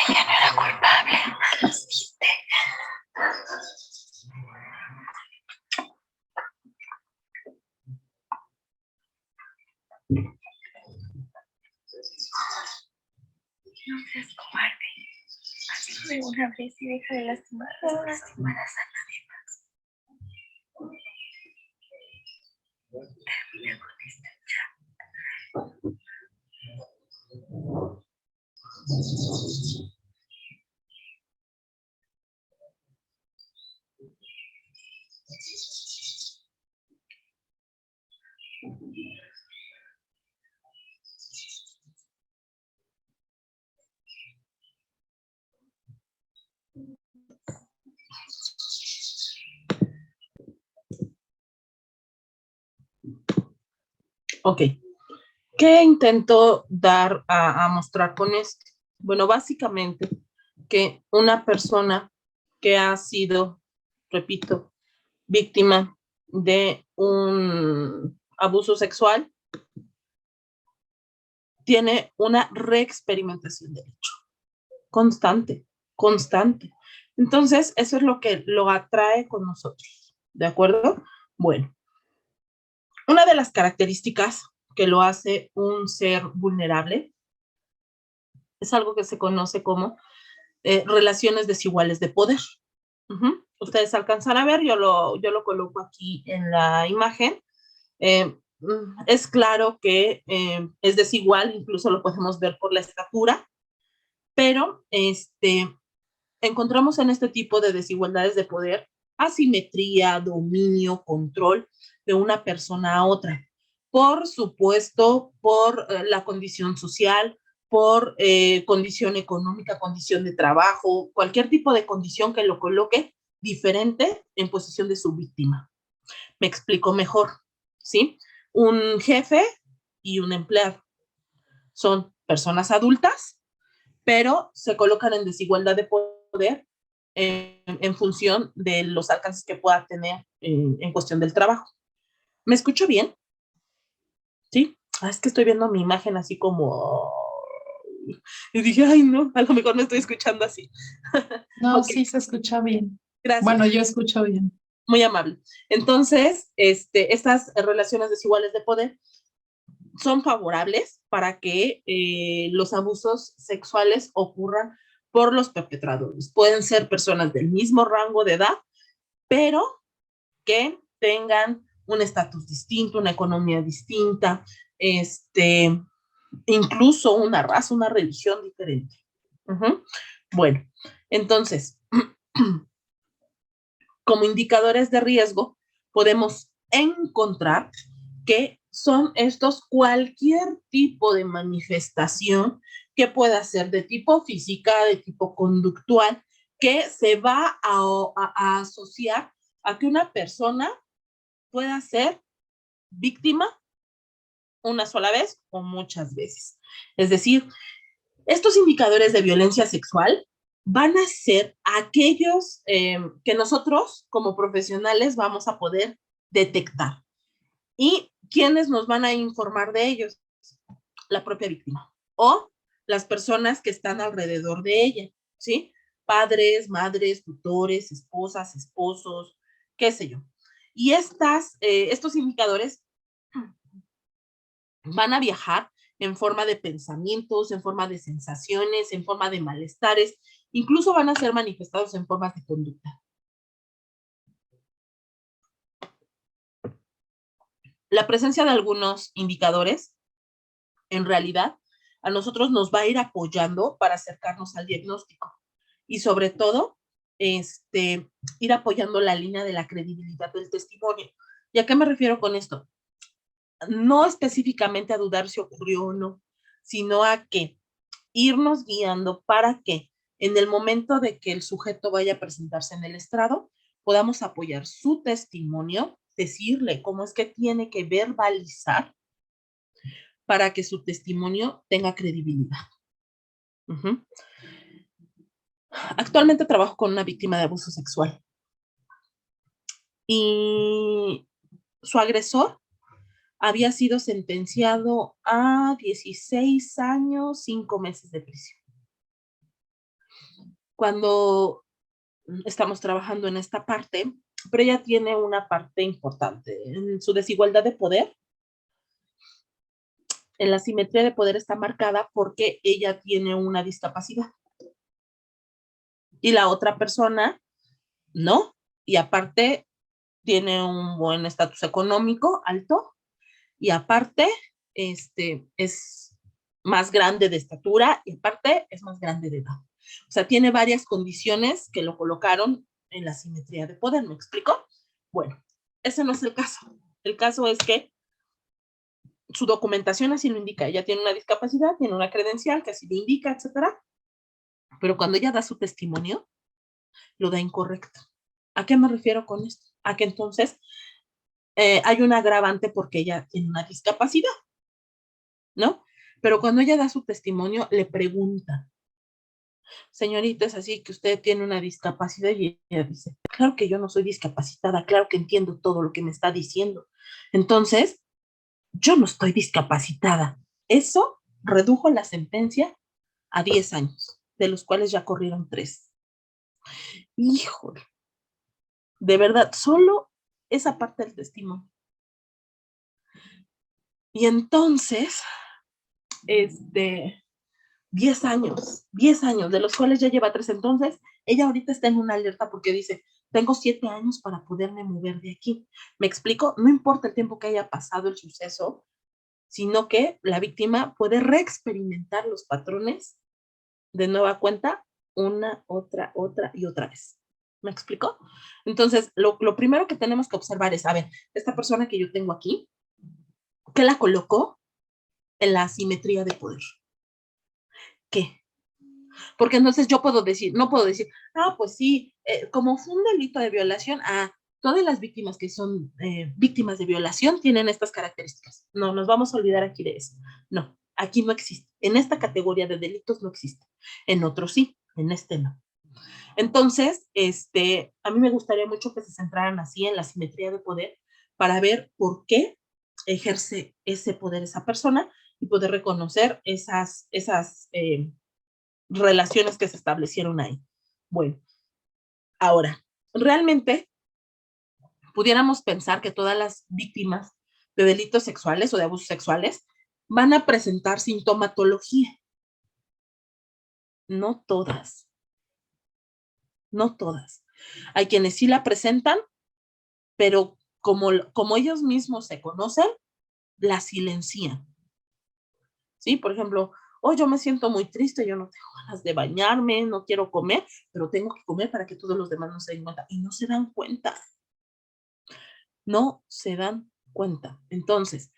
Ella no era culpable. Las viste. No seas cobarde. Hazlo de una vez y deja de lastimar. No lastimarás a nadie más. Termina con esta chava. Ok. ¿Qué intento dar a mostrar con esto? Bueno, básicamente que una persona que ha sido, repito, víctima de un abuso sexual tiene una reexperimentación del hecho, constante, constante. Entonces, eso es lo que lo atrae con nosotros, ¿de acuerdo? Bueno, una de las características que lo hace un ser vulnerable es algo que se conoce como relaciones desiguales de poder. Ustedes alcanzan a ver, yo lo coloco aquí en la imagen. Es claro que es desigual, incluso lo podemos ver por la estatura, pero encontramos en este tipo de desigualdades de poder asimetría, dominio, control de una persona a otra. Por supuesto, por la condición social, por condición económica, condición de trabajo, cualquier tipo de condición que lo coloque diferente en posición de su víctima. Me explico mejor, ¿sí? Un jefe y un empleado son personas adultas, pero se colocan en desigualdad de poder en función de los alcances que pueda tener en cuestión del trabajo. ¿Me escucho bien? ¿Sí? Es que estoy viendo mi imagen así como... Y dije, ay, no, a lo mejor me estoy escuchando así. No, Ok, sí se escucha bien. gracias. Bueno, yo escucho bien. Muy amable. Entonces, estas relaciones desiguales de poder son favorables para que los abusos sexuales ocurran por los perpetradores. Pueden ser personas del mismo rango de edad, pero que tengan un estatus distinto, una economía distinta, incluso una raza, una religión diferente. Bueno, entonces, como indicadores de riesgo, podemos encontrar que son estos cualquier tipo de manifestación que pueda ser de tipo física, de tipo conductual, que se va a asociar a que una persona pueda ser víctima una sola vez o muchas veces. Es decir, estos indicadores de violencia sexual van a ser aquellos que nosotros como profesionales vamos a poder detectar. ¿Y quiénes nos van a informar de ellos? La propia víctima o las personas que están alrededor de ella, ¿sí? Padres, madres, tutores, esposas, esposos, qué sé yo. Y estos indicadores van a viajar en forma de pensamientos, en forma de sensaciones, en forma de malestares, incluso van a ser manifestados en formas de conducta. La presencia de algunos indicadores, en realidad, a nosotros nos va a ir apoyando para acercarnos al diagnóstico y sobre todo, ir apoyando la línea de la credibilidad del testimonio. ¿Y a qué me refiero con esto? No específicamente a dudar si ocurrió o no, sino a que irnos guiando para que en el momento de que el sujeto vaya a presentarse en el estrado, podamos apoyar su testimonio, decirle cómo es que tiene que verbalizar para que su testimonio tenga credibilidad. Actualmente trabajo con una víctima de abuso sexual y su agresor había sido sentenciado a 16 años, 5 meses de prisión. Cuando estamos trabajando en esta parte, pero ella tiene una parte importante. En su desigualdad de poder, en la simetría de poder está marcada porque ella tiene una discapacidad y la otra persona no, y aparte tiene un buen estatus económico alto y aparte es más grande de estatura y aparte es más grande de edad. O sea, tiene varias condiciones que lo colocaron en la simetría de poder, ¿me explico? Bueno, ese no es el caso. El caso es que su documentación así lo indica. Ella tiene una discapacidad, tiene una credencial que así lo indica, etcétera. Pero cuando ella da su testimonio, lo da incorrecto. ¿A qué me refiero con esto? A que entonces hay un agravante porque ella tiene una discapacidad. ¿no? Pero cuando ella da su testimonio, le pregunta, señorita, es así que usted tiene una discapacidad, y ella dice, claro que yo no soy discapacitada, claro que entiendo todo lo que me está diciendo. Entonces, yo no estoy discapacitada. Eso redujo la sentencia a 10 años, de los cuales ya corrieron 3. Híjole, de verdad, solo esa parte del testimonio. Y entonces, 10 años, de los cuales ya lleva 3. Entonces, ella ahorita está en una alerta porque dice, tengo 7 años para poderme mover de aquí. ¿Me explico? No importa el tiempo que haya pasado el suceso, sino que la víctima puede reexperimentar los patrones de nueva cuenta una, otra y otra vez. ¿Me explico? Entonces, lo primero que tenemos que observar es, a ver, esta persona que yo tengo aquí, ¿qué la colocó en la asimetría de poder? ¿Qué? Porque entonces yo puedo decir, no puedo decir, pues sí, como fue un delito de violación, todas las víctimas que son víctimas de violación tienen estas características. No, nos vamos a olvidar aquí de eso. No, aquí no existe. En esta categoría de delitos no existe. En otros sí, en este no. Entonces, a mí me gustaría mucho que se centraran así en la simetría de poder para ver por qué ejerce ese poder esa persona y poder reconocer esas relaciones que se establecieron ahí. Bueno, ahora, realmente pudiéramos pensar que todas las víctimas de delitos sexuales o de abusos sexuales van a presentar sintomatología. No todas. No todas. Hay quienes sí la presentan, pero como ellos mismos se conocen, la silencian. ¿Sí? Por ejemplo, yo me siento muy triste, yo no tengo ganas de bañarme, no quiero comer, pero tengo que comer para que todos los demás no se den cuenta. Y no se dan cuenta. No se dan cuenta. Entonces,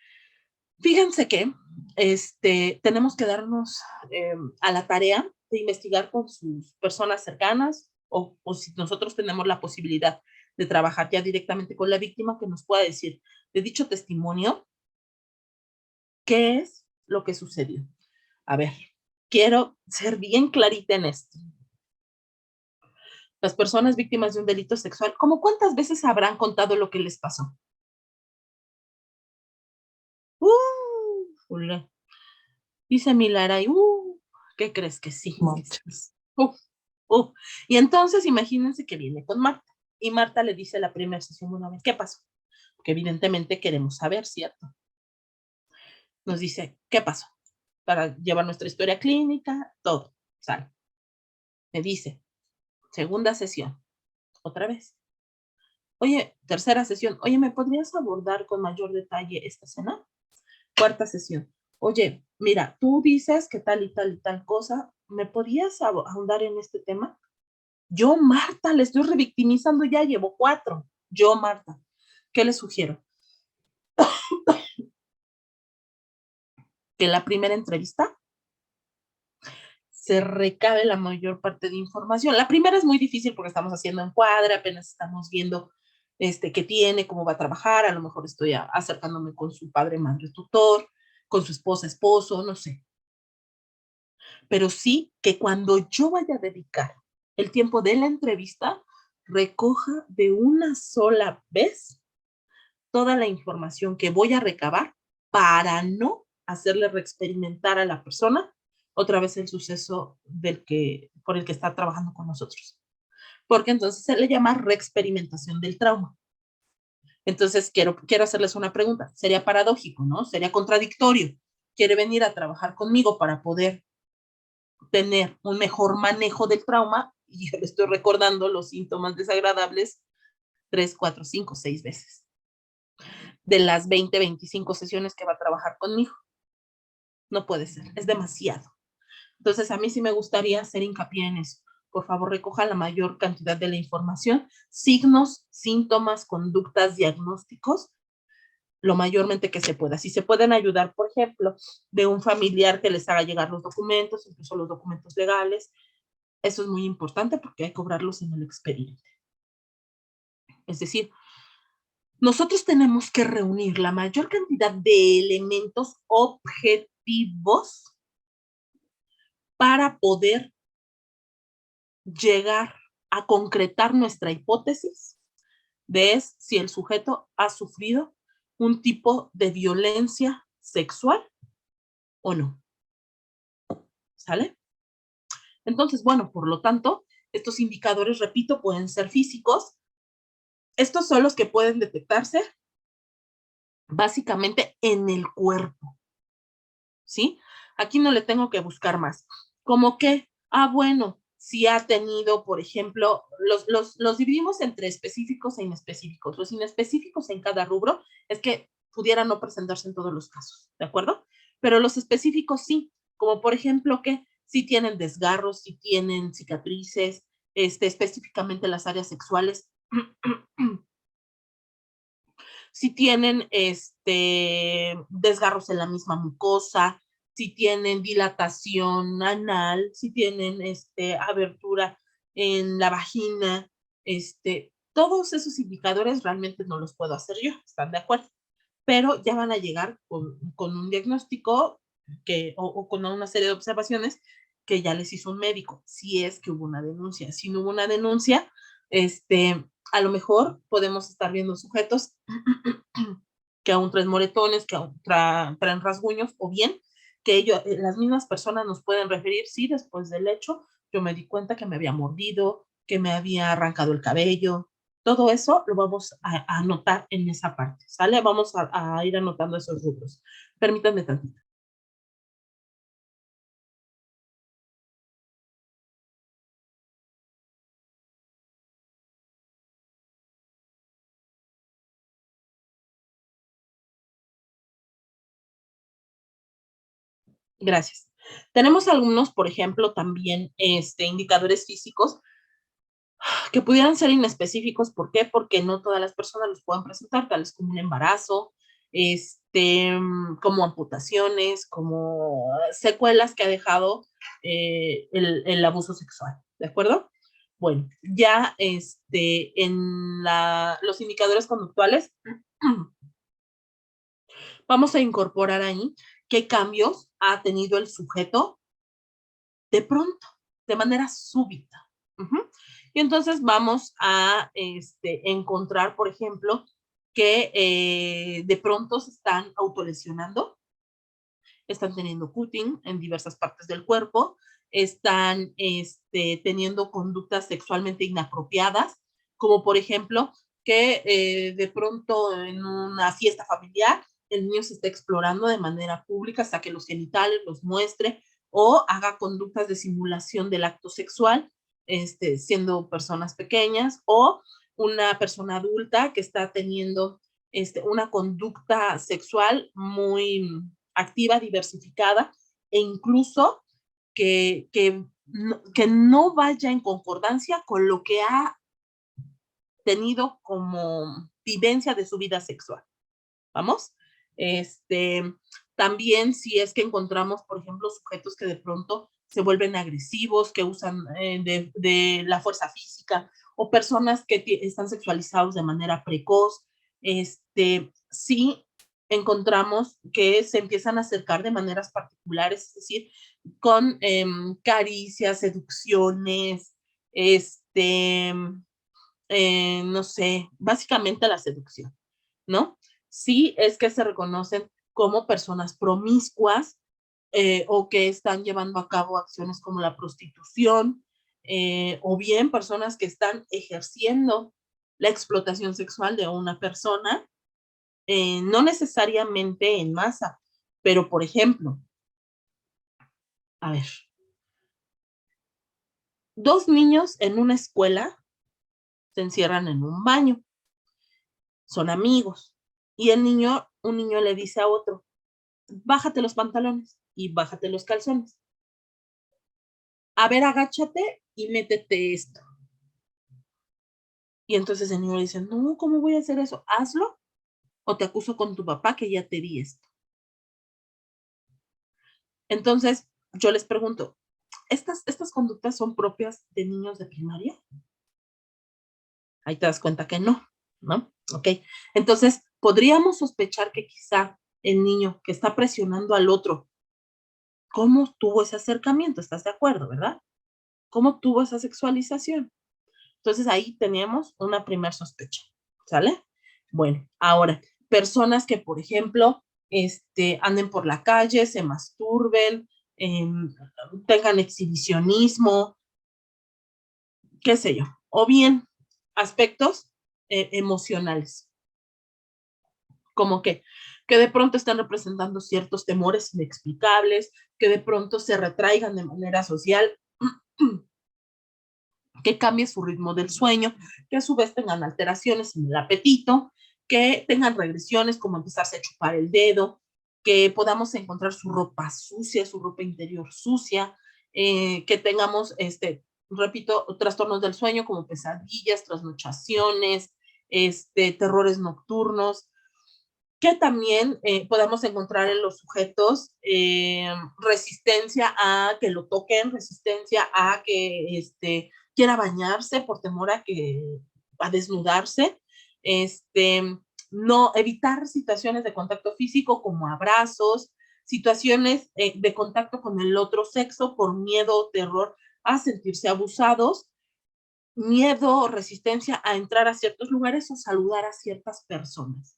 fíjense que tenemos que darnos a la tarea de investigar con sus personas cercanas o si nosotros tenemos la posibilidad de trabajar ya directamente con la víctima, que nos pueda decir de dicho testimonio qué es lo que sucedió. A ver, quiero ser bien clarita en esto. Las personas víctimas de un delito sexual, ¿cómo cuántas veces habrán contado lo que les pasó? Dice Milaray, ¿qué crees que sí? Muchas. Y entonces imagínense que viene con Marta. Y Marta le dice la primera sesión una vez, ¿qué pasó? Porque evidentemente queremos saber, ¿cierto? Nos dice, ¿qué pasó? Para llevar nuestra historia clínica, todo, ¿sale? Me dice, segunda sesión, otra vez. Oye, tercera sesión, oye, ¿me podrías abordar con mayor detalle esta escena? Cuarta sesión, oye, mira, tú dices que tal y tal y tal cosa, ¿me podrías ahondar en este tema? Yo, Marta, le estoy revictimizando, ya llevo 4. Yo, Marta, ¿qué le sugiero? Que la primera entrevista se recabe la mayor parte de información. La primera es muy difícil porque estamos haciendo encuadre, apenas estamos viendo qué tiene, cómo va a trabajar, a lo mejor estoy acercándome con su padre, madre, tutor, con su esposa, esposo, no sé. Pero sí que cuando yo vaya a dedicar el tiempo de la entrevista, recoja de una sola vez toda la información que voy a recabar para no hacerle reexperimentar a la persona otra vez el suceso por el que está trabajando con nosotros. Porque entonces se le llama reexperimentación del trauma. Entonces quiero hacerles una pregunta. Sería paradójico, ¿no? Sería contradictorio. Quiere venir a trabajar conmigo para poder tener un mejor manejo del trauma y yo le estoy recordando los síntomas desagradables 3, 4, 5, 6 veces de las 20, 25 sesiones que va a trabajar conmigo. No puede ser, es demasiado. Entonces, a mí sí me gustaría hacer hincapié en eso. Por favor, recoja la mayor cantidad de la información, signos, síntomas, conductas, diagnósticos, lo mayormente que se pueda. Si se pueden ayudar, por ejemplo, de un familiar que les haga llegar los documentos, incluso los documentos legales, eso es muy importante porque hay que cobrarlos en el expediente. Es decir, nosotros tenemos que reunir la mayor cantidad de elementos objetivos motivos para poder llegar a concretar nuestra hipótesis de si el sujeto ha sufrido un tipo de violencia sexual o no. ¿Sale? Entonces, bueno, por lo tanto, estos indicadores, repito, pueden ser físicos. Estos son los que pueden detectarse básicamente en el cuerpo. ¿Sí? Aquí no le tengo que buscar más. Como que, bueno, si ha tenido, por ejemplo, los dividimos entre específicos e inespecíficos. Los inespecíficos en cada rubro es que pudiera no presentarse en todos los casos, ¿de acuerdo? Pero los específicos sí, como por ejemplo que si tienen desgarros, si tienen cicatrices, específicamente las áreas sexuales, si tienen desgarros en la misma mucosa, si tienen dilatación anal, si tienen abertura en la vagina, todos esos indicadores realmente no los puedo hacer yo, ¿están de acuerdo? Pero ya van a llegar con un diagnóstico o con una serie de observaciones que ya les hizo un médico, si es que hubo una denuncia. Si no hubo una denuncia, a lo mejor podemos estar viendo sujetos que aún traen moretones, que aún traen rasguños, o bien que las mismas personas nos pueden referir, sí, después del hecho, yo me di cuenta que me había mordido, que me había arrancado el cabello. Todo eso lo vamos a anotar en esa parte, ¿sale? Vamos a ir anotando esos rubros. Permítanme tantito. Gracias. Tenemos algunos, por ejemplo, también indicadores físicos que pudieran ser inespecíficos. ¿Por qué? Porque no todas las personas los pueden presentar, tales como un embarazo, como amputaciones, como secuelas que ha dejado el abuso sexual, ¿de acuerdo? Bueno, ya en los indicadores conductuales vamos a incorporar ahí qué cambios ha tenido el sujeto de pronto, de manera súbita. Y entonces vamos a encontrar, por ejemplo, que de pronto se están autolesionando, están teniendo cutting en diversas partes del cuerpo, están teniendo conductas sexualmente inapropiadas, como por ejemplo que de pronto en una fiesta familiar el niño se está explorando de manera pública, saque los genitales, los muestre o haga conductas de simulación del acto sexual, siendo personas pequeñas, o una persona adulta que está teniendo una conducta sexual muy activa, diversificada, e incluso que no vaya en concordancia con lo que ha tenido como vivencia de su vida sexual. ¿Vamos? También si es que encontramos, por ejemplo, sujetos que de pronto se vuelven agresivos, que usan de la fuerza física, o personas que están sexualizados de manera precoz, sí encontramos que se empiezan a acercar de maneras particulares, es decir, con caricias, seducciones, no sé, básicamente la seducción, ¿no? Sí es que se reconocen como personas promiscuas o que están llevando a cabo acciones como la prostitución, o bien personas que están ejerciendo la explotación sexual de una persona, no necesariamente en masa, pero por ejemplo, a ver, 2 niños en una escuela se encierran en un baño, son amigos, y un niño le dice a otro, bájate los pantalones y bájate los calzones. A ver, agáchate y métete esto. Y entonces el niño le dice, no, ¿cómo voy a hacer eso? Hazlo o te acuso con tu papá que ya te di esto. Entonces, yo les pregunto, ¿estas conductas son propias de niños de primaria? Ahí te das cuenta que no, ¿no? Ok. Entonces, podríamos sospechar que quizá el niño que está presionando al otro cómo tuvo ese acercamiento, ¿estás de acuerdo, verdad? ¿Cómo tuvo esa sexualización? Entonces ahí teníamos una primer sospecha, ¿sale? Bueno, ahora, personas que, por ejemplo, anden por la calle, se masturben, tengan exhibicionismo, qué sé yo, o bien aspectos emocionales, como que de pronto están representando ciertos temores inexplicables, que de pronto se retraigan de manera social, que cambie su ritmo del sueño, que a su vez tengan alteraciones en el apetito, que tengan regresiones como empezarse a chupar el dedo, que podamos encontrar su ropa sucia, su ropa interior sucia, que tengamos, repito, trastornos del sueño como pesadillas, trasnochaciones, terrores nocturnos, que también podamos encontrar en los sujetos resistencia a que lo toquen, resistencia a que quiera bañarse por temor a desnudarse, no evitar situaciones de contacto físico como abrazos, situaciones de contacto con el otro sexo por miedo o terror a sentirse abusados, miedo o resistencia a entrar a ciertos lugares o saludar a ciertas personas.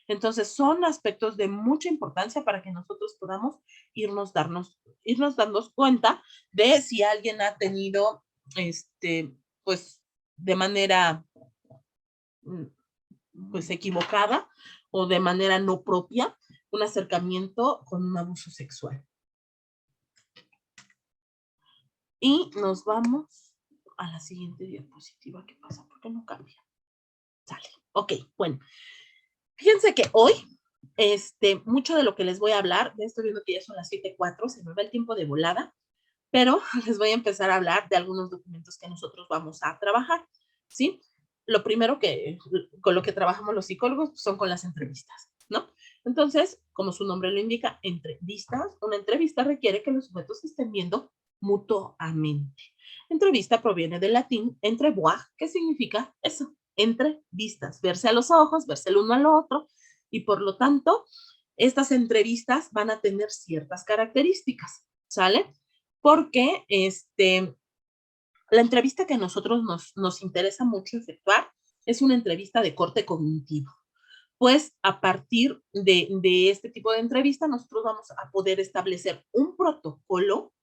Entonces, son aspectos de mucha importancia para que nosotros podamos irnos dando cuenta de si alguien ha tenido, pues, de manera, pues, equivocada o de manera no propia, un acercamiento con un abuso sexual. Y nos vamos a la siguiente diapositiva. ¿Qué pasa? ¿Por qué no cambia? Sale. Ok, bueno. Fíjense que hoy, mucho de lo que les voy a hablar, ya estoy viendo que ya son las 7:04, se me va el tiempo de volada, pero les voy a empezar a hablar de algunos documentos que nosotros vamos a trabajar, ¿sí? Lo primero con lo que trabajamos los psicólogos son con las entrevistas, ¿no? Entonces, como su nombre lo indica, entrevistas, una entrevista requiere que los sujetos se estén viendo mutuamente. Entrevista proviene del latín entrevoir, que significa eso, entre vistas, verse a los ojos, verse el uno al otro, y por lo tanto, estas entrevistas van a tener ciertas características, ¿sale? Porque la entrevista que a nosotros nos interesa mucho efectuar es una entrevista de corte cognitivo. Pues a partir de este tipo de entrevista, nosotros vamos a poder establecer un protocolo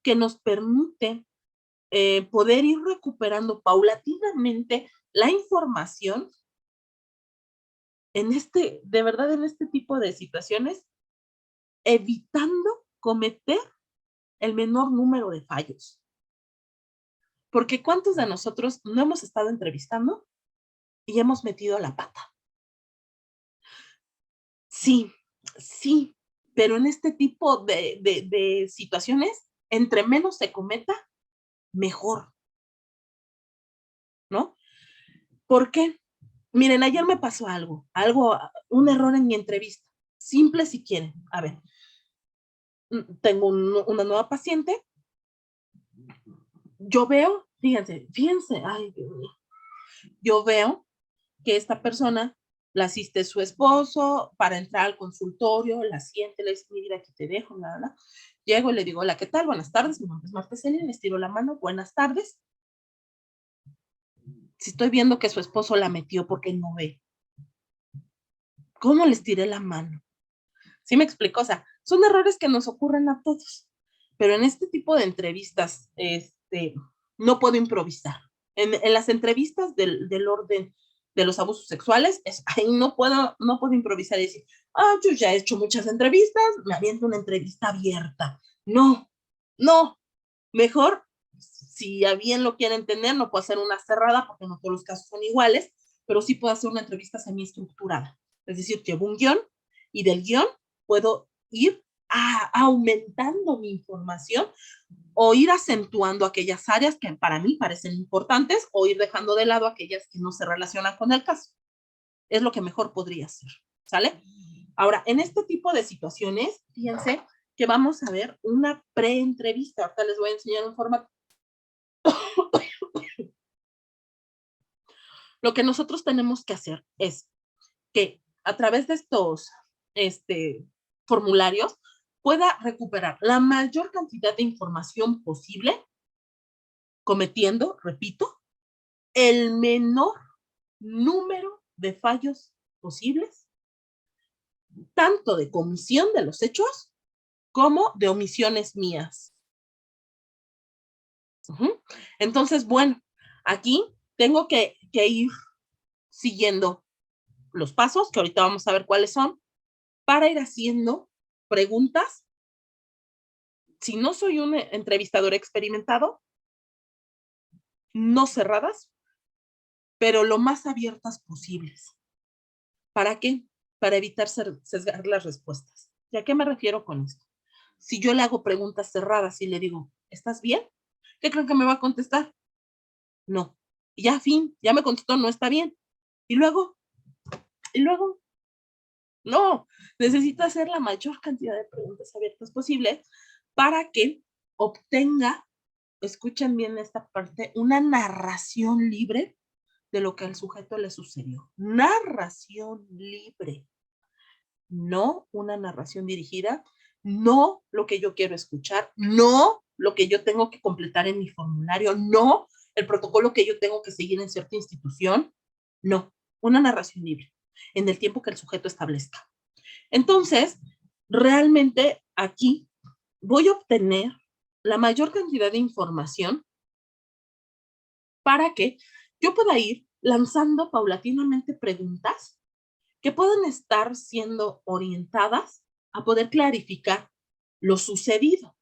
que nos permite poder ir recuperando paulatinamente la información de verdad, en este tipo de situaciones, evitando cometer el menor número de fallos. Porque ¿cuántos de nosotros no hemos estado entrevistando y hemos metido la pata? Sí, sí, pero en este tipo de situaciones, entre menos se cometa, mejor, ¿no? ¿Por qué? Miren, ayer me pasó un error en mi entrevista. Simple si quieren. A ver, tengo una nueva paciente. Yo veo, fíjense, ay, Dios mío. Yo veo que esta persona la asiste su esposo para entrar al consultorio, la siente, le dice, mira, aquí te dejo, nada. Llego y le digo, hola, ¿qué tal? Buenas tardes, mi nombre es Marta Celia, les tiro la mano, buenas tardes. Si estoy viendo que su esposo la metió porque no ve, ¿cómo les tiré la mano? ¿Sí me explico? O sea, son errores que nos ocurren a todos, pero en este tipo de entrevistas, no puedo improvisar. En las entrevistas del orden de los abusos sexuales, ahí no puedo improvisar y decir, yo ya he hecho muchas entrevistas, me aviento una entrevista abierta. No, mejor, si a bien lo quieren tener, no puedo hacer una cerrada porque no todos los casos son iguales, pero sí puedo hacer una entrevista semiestructurada. Es decir, llevo un guión y del guión puedo ir aumentando mi información o ir acentuando aquellas áreas que para mí parecen importantes o ir dejando de lado aquellas que no se relacionan con el caso. Es lo que mejor podría hacer, ¿sale? Ahora, en este tipo de situaciones, fíjense que vamos a ver una pre-entrevista. Ahorita les voy a enseñar un formato. Lo que nosotros tenemos que hacer es que a través de estos formularios pueda recuperar la mayor cantidad de información posible, cometiendo, repito, el menor número de fallos posibles, tanto de comisión de los hechos como de omisiones mías. Entonces, bueno, aquí tengo que ir siguiendo los pasos, que ahorita vamos a ver cuáles son, para ir haciendo preguntas. Si no soy un entrevistador experimentado, no cerradas, pero lo más abiertas posibles. ¿Para qué? Para evitar sesgar las respuestas. ¿Y a qué me refiero con esto? Si yo le hago preguntas cerradas y le digo, ¿estás bien? ¿Qué creen que me va a contestar? No. Y ya, fin, ya me contestó, no está bien. Y luego, no, necesito hacer la mayor cantidad de preguntas abiertas posible para que obtenga, escuchen bien esta parte, una narración libre de lo que al sujeto le sucedió. Narración libre. No una narración dirigida, no lo que yo quiero escuchar, no lo que yo tengo que completar en mi formulario, no el protocolo que yo tengo que seguir en cierta institución, no, una narración libre en el tiempo que el sujeto establezca. Entonces, realmente aquí voy a obtener la mayor cantidad de información para que yo pueda ir lanzando paulatinamente preguntas que puedan estar siendo orientadas a poder clarificar lo sucedido.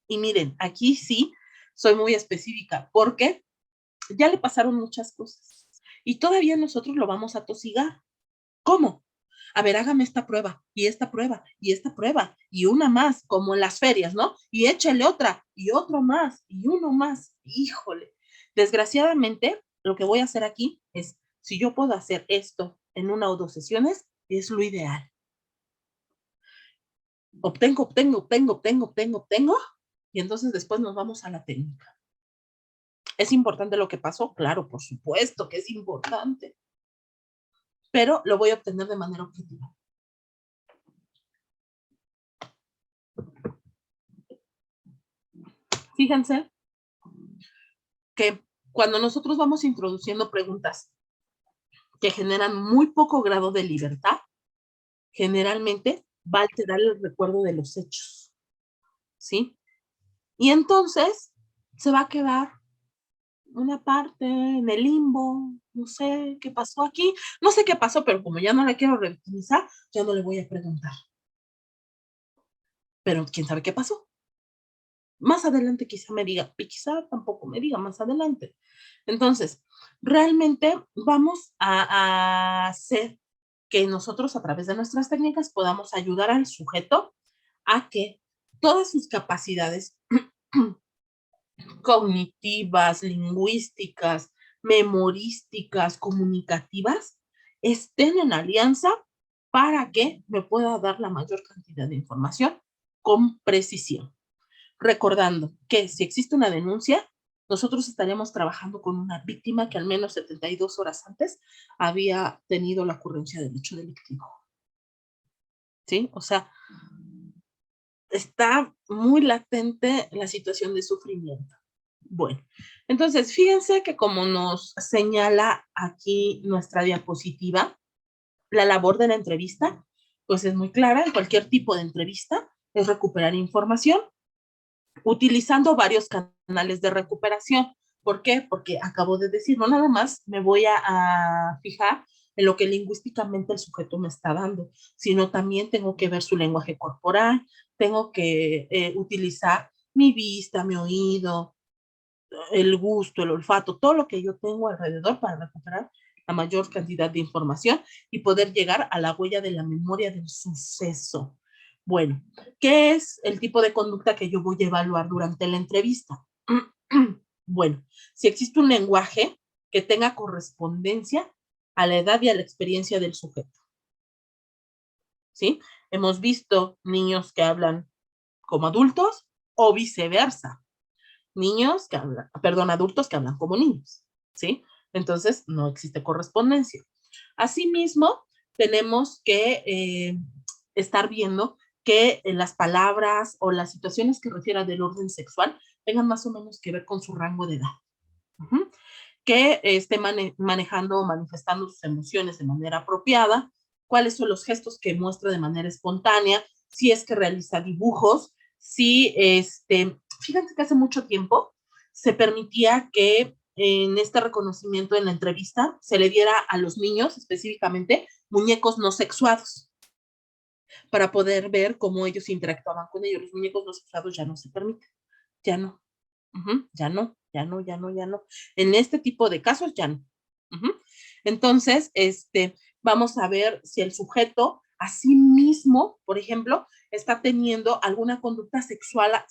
Y miren, aquí sí soy muy específica porque ya le pasaron muchas cosas y todavía nosotros lo vamos a tosigar. ¿Cómo? A ver, hágame esta prueba y esta prueba y esta prueba y una más, como en las ferias, ¿no? Y échale otra y otro más y uno más. Híjole. Desgraciadamente, lo que voy a hacer aquí es, si yo puedo hacer esto en 1 o 2 sesiones, es lo ideal. Obtengo, y entonces después nos vamos a la técnica. ¿Es importante lo que pasó? Claro, por supuesto que es importante, pero lo voy a obtener de manera objetiva. Fíjense que cuando nosotros vamos introduciendo preguntas que generan muy poco grado de libertad, generalmente va a alterar el recuerdo de los hechos, ¿sí? Y entonces se va a quedar una parte en el limbo, no sé qué pasó aquí, no sé qué pasó, pero como ya no la quiero revictimizar, ya no le voy a preguntar. Pero quién sabe qué pasó. Más adelante quizá me diga, y quizá tampoco me diga más adelante. Entonces, realmente vamos a hacer que nosotros a través de nuestras técnicas podamos ayudar al sujeto a que todas sus capacidades cognitivas, lingüísticas, memorísticas, comunicativas, estén en alianza para que me pueda dar la mayor cantidad de información con precisión. Recordando que si existe una denuncia, nosotros estaremos trabajando con una víctima que al menos 72 horas antes había tenido la ocurrencia del hecho delictivo. ¿Sí? O sea, está muy latente la situación de sufrimiento. Bueno, entonces fíjense que como nos señala aquí nuestra diapositiva, la labor de la entrevista, pues es muy clara. En cualquier tipo de entrevista es recuperar información utilizando varios canales de recuperación. ¿Por qué? Porque acabo de decir, no nada más me voy a fijar en lo que lingüísticamente el sujeto me está dando, sino también tengo que ver su lenguaje corporal, tengo que utilizar mi vista, mi oído, el gusto, el olfato, todo lo que yo tengo alrededor para recuperar la mayor cantidad de información y poder llegar a la huella de la memoria del suceso. Bueno, ¿qué es el tipo de conducta que yo voy a evaluar durante la entrevista? Bueno, si existe un lenguaje que tenga correspondencia a la edad y a la experiencia del sujeto. ¿Sí? Hemos visto niños que hablan como adultos o viceversa. Niños que hablan, perdón, adultos que hablan como niños, ¿sí? Entonces, no existe correspondencia. Asimismo, tenemos que estar viendo que las palabras o las situaciones que refieran del orden sexual tengan más o menos que ver con su rango de edad. Que esté manejando o manifestando sus emociones de manera apropiada, cuáles son los gestos que muestra de manera espontánea, si es que realiza dibujos, si fíjense que hace mucho tiempo se permitía que en este reconocimiento en la entrevista se le diera a los niños específicamente muñecos no sexuados para poder ver cómo ellos interactuaban con ellos. Los muñecos no sexuados ya no se permiten, ya no. Ya no. En este tipo de casos ya no. Entonces, vamos a ver si el sujeto a sí mismo, por ejemplo, está teniendo alguna conducta sexuada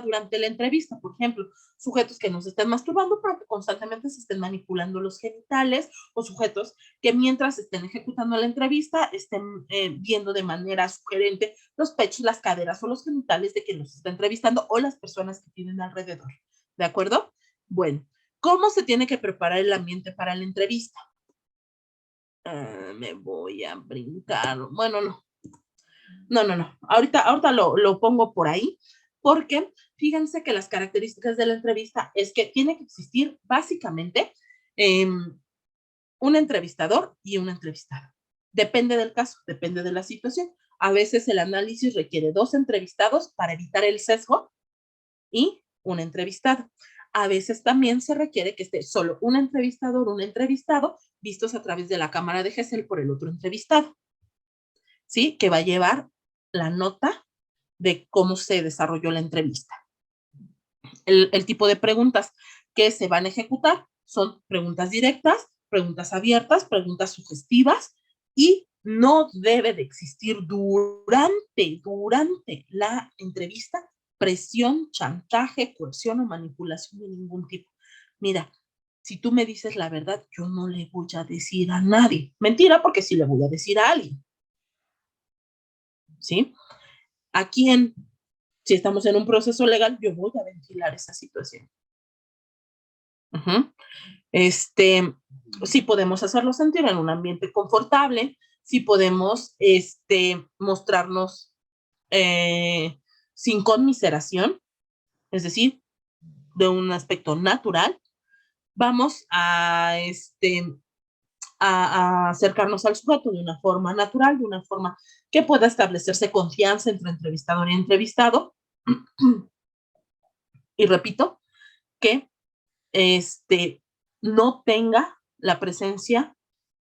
durante la entrevista. Por ejemplo, sujetos que nos estén masturbando para que constantemente se estén manipulando los genitales, o sujetos que mientras estén ejecutando la entrevista estén viendo de manera sugerente los pechos, las caderas o los genitales de quien los está entrevistando o las personas que tienen alrededor. ¿De acuerdo? Bueno, ¿cómo se tiene que preparar el ambiente para la entrevista? Me voy a brincar. Bueno, no. Ahorita lo pongo por ahí, porque fíjense que las características de la entrevista es que tiene que existir básicamente un entrevistador y un entrevistado. Depende del caso, depende de la situación. A veces el análisis requiere 2 entrevistados para evitar el sesgo y un entrevistado. A veces también se requiere que esté solo un entrevistador, un entrevistado, vistos a través de la cámara de Gesell por el otro entrevistado, ¿sí? Que va a llevar la nota de cómo se desarrolló la entrevista. El tipo de preguntas que se van a ejecutar son preguntas directas, preguntas abiertas, preguntas sugestivas, y no debe de existir durante la entrevista presión, chantaje, coerción o manipulación de ningún tipo. Mira, si tú me dices la verdad, yo no le voy a decir a nadie. Mentira, porque sí le voy a decir a alguien. ¿Sí? ¿A quién? Si estamos en un proceso legal, yo voy a ventilar esa situación. Sí podemos hacerlo sentir en un ambiente confortable, sí podemos mostrarnos sin conmiseración, es decir, de un aspecto natural. Vamos a acercarnos al sujeto de una forma natural, de una forma que pueda establecerse confianza entre entrevistador y entrevistado. Y repito, que no tenga la presencia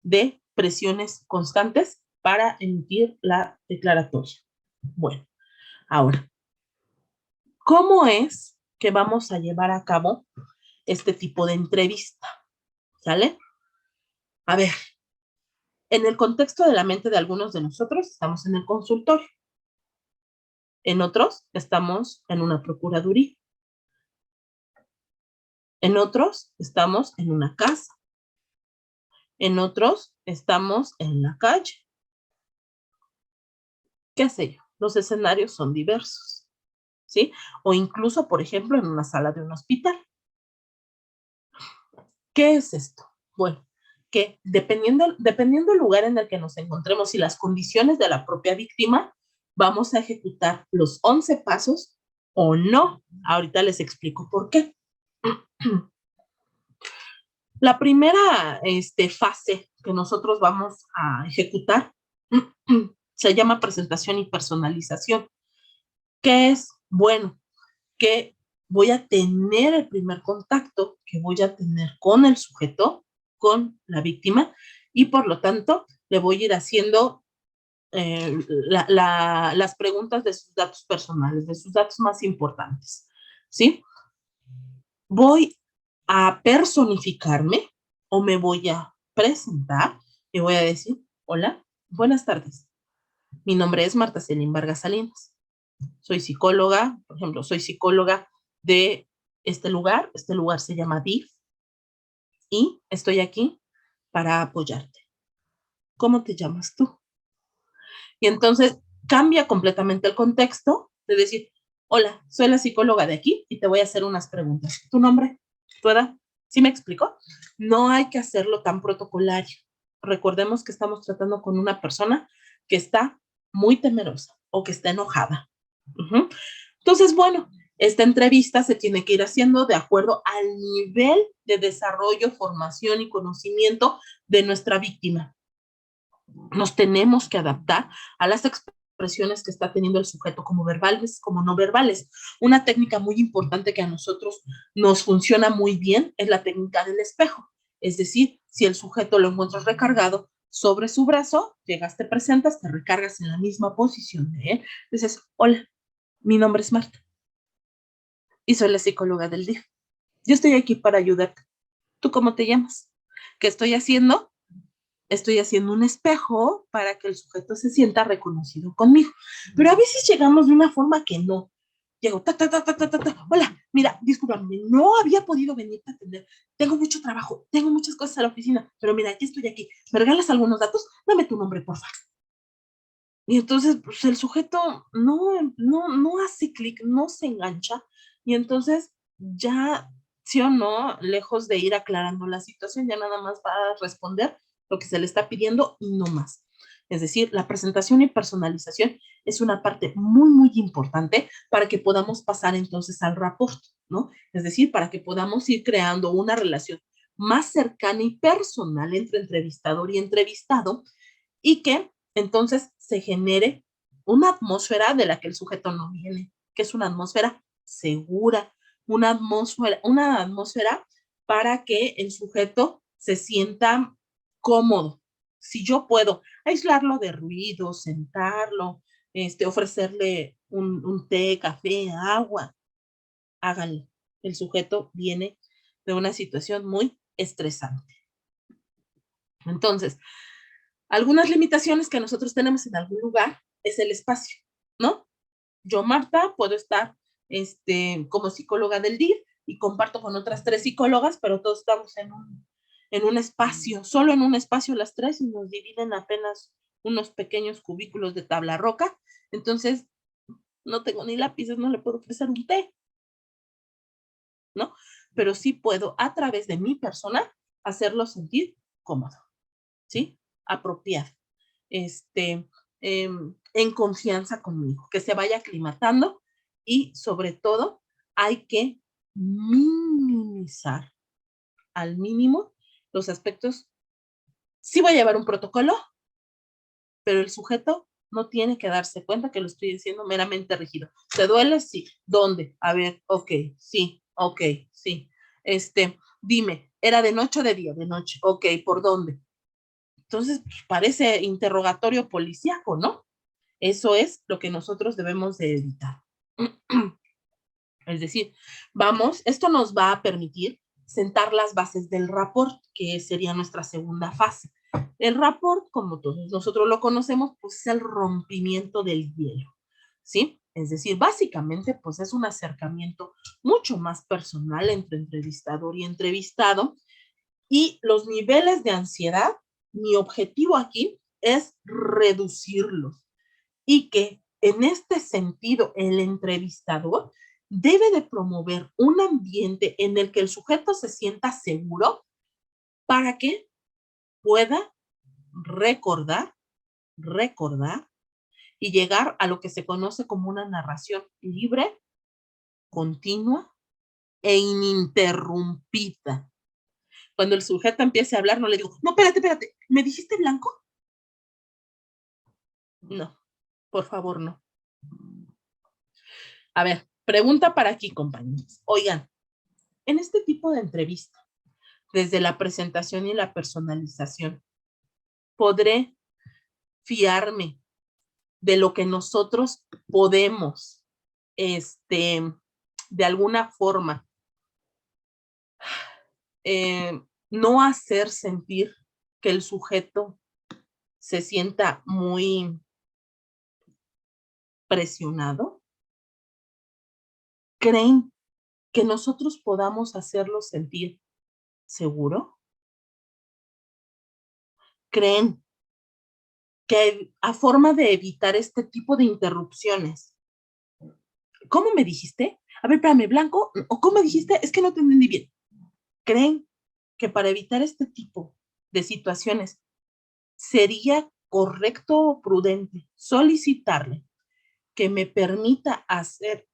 de presiones constantes para emitir la declaratoria. Bueno, ahora, ¿cómo es que vamos a llevar a cabo este tipo de entrevista? ¿Sale? A ver, en el contexto de la mente de algunos de nosotros estamos en el consultorio. En otros estamos en una procuraduría. En otros estamos en una casa. En otros estamos en la calle. ¿Qué sé yo? Los escenarios son diversos, ¿sí? O incluso, por ejemplo, en una sala de un hospital. ¿Qué es esto? Bueno, que dependiendo del lugar en el que nos encontremos y las condiciones de la propia víctima, vamos a ejecutar los 11 pasos o no. Ahorita les explico por qué. La primera fase que nosotros vamos a ejecutar se llama presentación y personalización. ¿Qué es? Bueno, que voy a tener el primer contacto que voy a tener con el sujeto, con la víctima, y por lo tanto le voy a ir haciendo las preguntas de sus datos personales, de sus datos más importantes, ¿sí? Voy a personificarme o me voy a presentar y voy a decir, hola, buenas tardes. Mi nombre es Marta Celín Vargas Salinas. Soy psicóloga, por ejemplo, soy psicóloga de este lugar se llama DIF, y estoy aquí para apoyarte. ¿Cómo te llamas tú? Y entonces cambia completamente el contexto de decir, hola, soy la psicóloga de aquí y te voy a hacer unas preguntas. ¿Tu nombre? ¿Tu edad? ¿Sí me explico? No hay que hacerlo tan protocolario. Recordemos que estamos tratando con una persona que está muy temerosa o que está enojada. Entonces, bueno, esta entrevista se tiene que ir haciendo de acuerdo al nivel de desarrollo, formación y conocimiento de nuestra víctima. Nos tenemos que adaptar a las expresiones que está teniendo el sujeto, como verbales, como no verbales. Una técnica muy importante que a nosotros nos funciona muy bien es la técnica del espejo. Es decir, si el sujeto lo encuentras recargado sobre su brazo, llegas, te presentas, te recargas en la misma posición de él. Dices, hola, mi nombre es Marta y soy la psicóloga del día. Yo estoy aquí para ayudarte. ¿Tú cómo te llamas? ¿Qué estoy haciendo? Estoy haciendo un espejo para que el sujeto se sienta reconocido conmigo. Pero a veces llegamos de una forma que no. Llego, hola, mira, discúlpame, no había podido venirte a atender. Tengo mucho trabajo, tengo muchas cosas a la oficina, pero mira, aquí estoy aquí. ¿Me regalas algunos datos? Dame tu nombre, por favor. Y entonces, pues el sujeto no hace clic, no se engancha. Y entonces, ya, sí o no, lejos de ir aclarando la situación, ya nada más va a responder lo que se le está pidiendo y no más. Es decir, la presentación y personalización es una parte muy, muy importante para que podamos pasar entonces al rapport, ¿no? Es decir, para que podamos ir creando una relación más cercana y personal entre entrevistador y entrevistado y que entonces se genere una atmósfera de la que el sujeto no viene, que es una atmósfera segura, una atmósfera para que el sujeto se sienta cómodo. Si yo puedo aislarlo de ruido, sentarlo, ofrecerle un té, café, agua, háganlo. El sujeto viene de una situación muy estresante. Entonces, algunas limitaciones que nosotros tenemos en algún lugar es el espacio, ¿no? Yo, Marta, puedo estar como psicóloga del DIR y comparto con otras 3 psicólogas, pero todos estamos en un espacio, solo en un espacio las 3 y nos dividen apenas unos pequeños cubículos de tabla roca. Entonces, no tengo ni lápices, no le puedo ofrecer un té, ¿no? Pero sí puedo, a través de mi persona, hacerlo sentir cómodo, ¿sí? Apropiado, en confianza conmigo, que se vaya aclimatando y sobre todo hay que minimizar al mínimo los aspectos. Sí voy a llevar un protocolo, pero el sujeto no tiene que darse cuenta que lo estoy diciendo meramente rígido. ¿Te duele? Sí. ¿Dónde? A ver, ok, sí, sí. Dime, ¿era de noche o de día? De noche. Ok, ¿por dónde? Entonces, pues, parece interrogatorio policíaco, ¿no? Eso es lo que nosotros debemos de evitar. Es decir, esto nos va a permitir sentar las bases del rapport, que sería nuestra segunda fase. El rapport, como todos nosotros lo conocemos, pues es el rompimiento del hielo, ¿sí? Es decir, básicamente, pues es un acercamiento mucho más personal entre entrevistador y entrevistado, y los niveles de ansiedad, mi objetivo aquí es reducirlos y que en este sentido el entrevistador debe de promover un ambiente en el que el sujeto se sienta seguro para que pueda recordar y llegar a lo que se conoce como una narración libre, continua e ininterrumpida. Cuando el sujeto empiece a hablar, no le digo, no, espérate, ¿me dijiste blanco? No, por favor, no. A ver, pregunta para aquí, compañeros. Oigan, en este tipo de entrevista, desde la presentación y la personalización, ¿podré fiarme de lo que nosotros podemos, de alguna forma, no hacer sentir que el sujeto se sienta muy presionado? ¿Creen que nosotros podamos hacerlo sentir seguro? ¿Creen que a forma de evitar este tipo de interrupciones? ¿Cómo me dijiste? A ver, espérame, blanco, ¿o cómo me dijiste? Es que no te entendí bien. ¿Creen que para evitar este tipo de situaciones sería correcto o prudente solicitarle que me permita hacer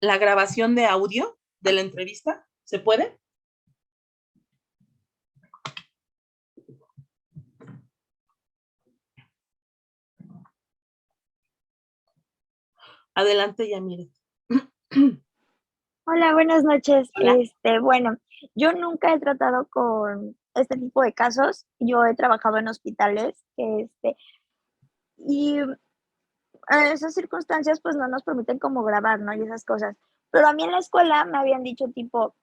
la grabación de audio de la entrevista? ¿Se puede? Adelante, Yamile. Hola, buenas noches. Hola. Bueno, yo nunca he tratado con este tipo de casos. Yo he trabajado en hospitales, y en esas circunstancias, pues no nos permiten como grabar, ¿no? Y esas cosas. Pero a mí en la escuela me habían dicho tipo,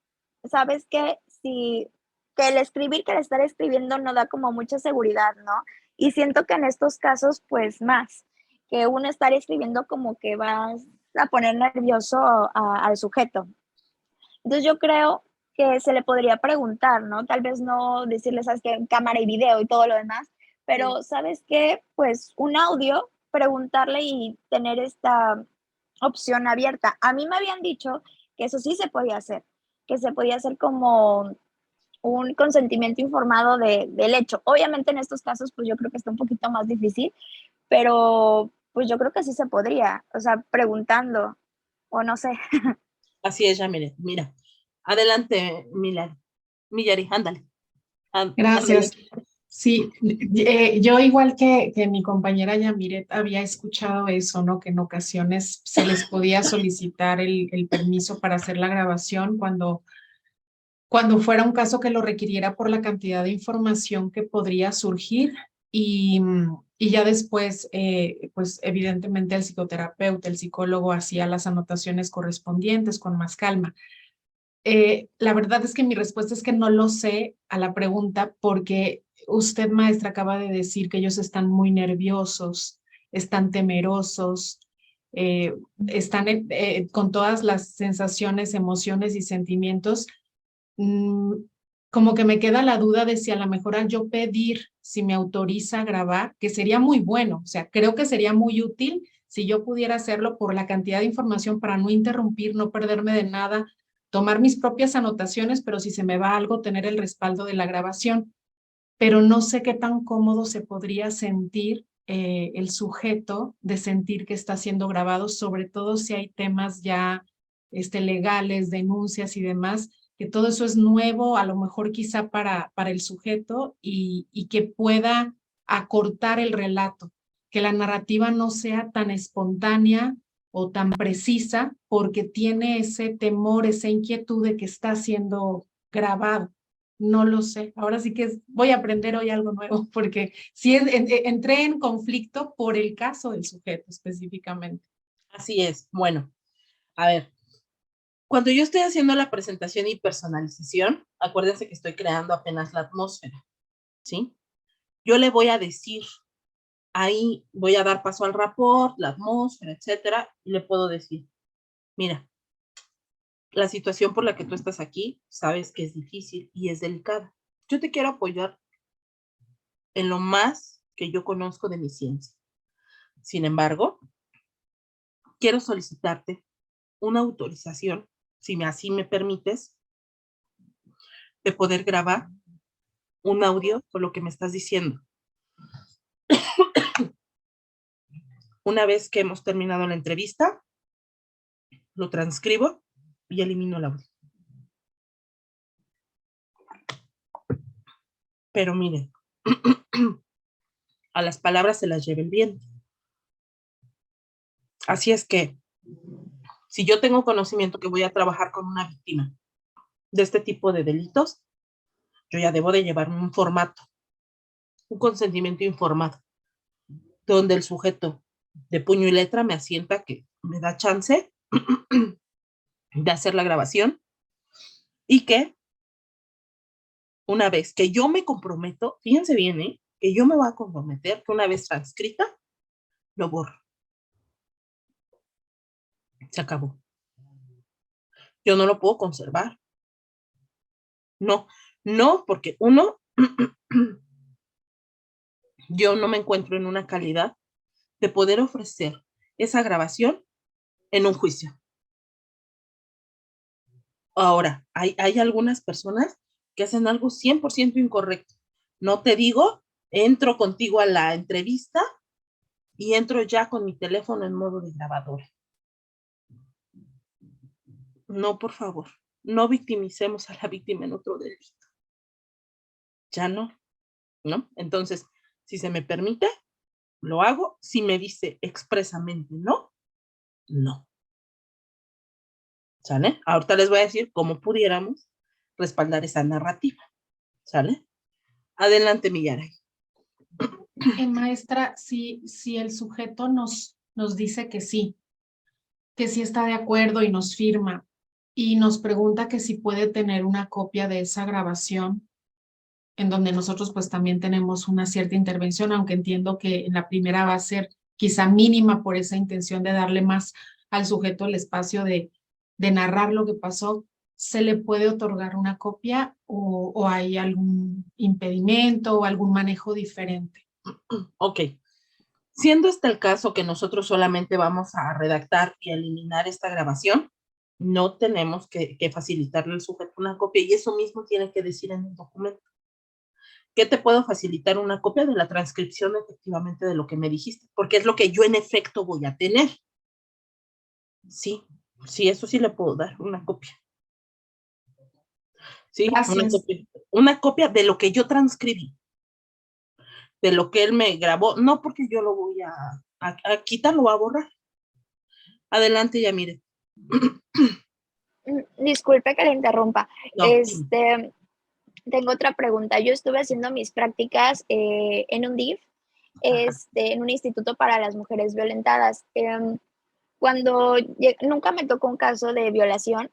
¿sabes qué? Si que el escribir, que el estar escribiendo no da como mucha seguridad, ¿no? Y siento que en estos casos, pues más, que uno estar escribiendo como que vas a poner nervioso al sujeto. Entonces yo creo que se le podría preguntar, ¿no? Tal vez no decirle, ¿sabes qué? Cámara y video y todo lo demás, pero ¿sabes qué? Pues un audio, preguntarle y tener esta opción abierta. A mí me habían dicho que eso sí se podía hacer, que se podía hacer como un consentimiento informado del hecho. Obviamente en estos casos, pues yo creo que está un poquito más difícil, pero pues yo creo que sí se podría, o sea, preguntando, o no sé. Así es, Yamile. Mira, adelante, Millari, ándale. Gracias. Ándale. Sí, yo igual que mi compañera Yamiret había escuchado eso, ¿no? Que en ocasiones se les podía solicitar el permiso para hacer la grabación cuando fuera un caso que lo requiriera por la cantidad de información que podría surgir y ya después, pues evidentemente el psicoterapeuta, el psicólogo hacía las anotaciones correspondientes con más calma. La verdad es que mi respuesta es que no lo sé a la pregunta porque usted, maestra, acaba de decir que ellos están muy nerviosos, están temerosos, están con todas las sensaciones, emociones y sentimientos. mm, Como que me queda la duda de si a lo mejor al yo pedir si me autoriza a grabar, que sería muy bueno, o sea, creo que sería muy útil si yo pudiera hacerlo por la cantidad de información para no interrumpir, no perderme de nada, tomar mis propias anotaciones, pero si se me va algo, tener el respaldo de la grabación. Pero no sé qué tan cómodo se podría sentir el sujeto de sentir que está siendo grabado, sobre todo si hay temas ya legales, denuncias y demás, que todo eso es nuevo, a lo mejor quizá para el sujeto y que pueda acortar el relato, que la narrativa no sea tan espontánea o tan precisa porque tiene ese temor, esa inquietud de que está siendo grabado. No lo sé. Ahora sí que voy a aprender hoy algo nuevo, porque sí entré en conflicto por el caso del sujeto específicamente. Así es. Bueno, a ver, cuando yo estoy haciendo la presentación y personalización, acuérdense que estoy creando apenas la atmósfera, ¿sí? Yo le voy a decir, ahí voy a dar paso al rapport, la atmósfera, etcétera, y le puedo decir, mira, la situación por la que tú estás aquí, sabes que es difícil y es delicada. Yo te quiero apoyar en lo más que yo conozco de mi ciencia. Sin embargo, quiero solicitarte una autorización, si así me permites, de poder grabar un audio con lo que me estás diciendo. Una vez que hemos terminado la entrevista, lo transcribo y elimino el audio. Pero miren, a las palabras se las lleva el viento. Así es que, si yo tengo conocimiento que voy a trabajar con una víctima de este tipo de delitos, yo ya debo de llevar un formato, un consentimiento informado, donde el sujeto de puño y letra me asienta que me da chance de hacer la grabación y que una vez que yo me comprometo, fíjense bien, que yo me voy a comprometer que una vez transcrita, lo borro. Se acabó. Yo no lo puedo conservar. No, no, porque uno, yo no me encuentro en una calidad de poder ofrecer esa grabación en un juicio. Ahora, hay algunas personas que hacen algo 100% incorrecto. No te digo entro contigo a la entrevista y entro ya con mi teléfono en modo de grabadora. No, por favor, no victimicemos a la víctima en otro delito. Ya no, ¿no? Entonces, si se me permite, lo hago. Si me dice expresamente no, no. ¿Sale? Ahorita les voy a decir cómo pudiéramos respaldar esa narrativa. ¿Sale? Adelante, Millaray. Maestra, si el sujeto nos dice que sí está de acuerdo y nos firma y nos pregunta que si puede tener una copia de esa grabación, en donde nosotros pues también tenemos una cierta intervención, aunque entiendo que en la primera va a ser quizá mínima por esa intención de darle más al sujeto el espacio de narrar lo que pasó, ¿se le puede otorgar una copia o hay algún impedimento o algún manejo diferente? Ok. Siendo este el caso que nosotros solamente vamos a redactar y eliminar esta grabación, no tenemos que facilitarle al sujeto una copia y eso mismo tiene que decir en el documento. ¿Qué te puedo facilitar? Una copia de la transcripción efectivamente de lo que me dijiste, porque es lo que yo en efecto voy a tener. Sí, eso sí le puedo dar una copia. Sí, una copia de lo que yo transcribí, de lo que él me grabó, no porque yo lo voy a quitarlo o a borrar. Adelante, ya mire. Disculpe que le interrumpa. No, Tengo otra pregunta. Yo estuve haciendo mis prácticas en un DIF, en un instituto para las mujeres violentadas. Nunca me tocó un caso de violación,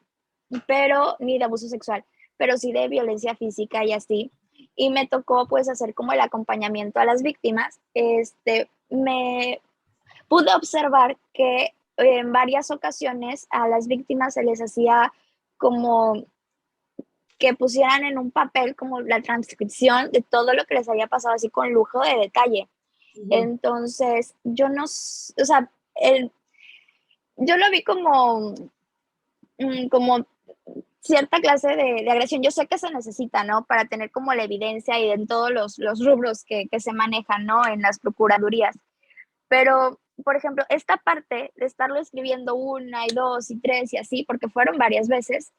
pero ni de abuso sexual, pero sí de violencia física y así. Y me tocó pues hacer como el acompañamiento a las víctimas. Me pude observar que en varias ocasiones a las víctimas se les hacía como que pusieran en un papel como la transcripción de todo lo que les había pasado así con lujo de detalle. Entonces, yo no, o sea, yo lo vi como cierta clase de agresión. Yo sé que se necesita, ¿no? Para tener como la evidencia y en todos los rubros que se manejan, ¿no? En las procuradurías. Pero, por ejemplo, esta parte de estarlo escribiendo 1 y 2 y 3 y así, porque fueron varias veces,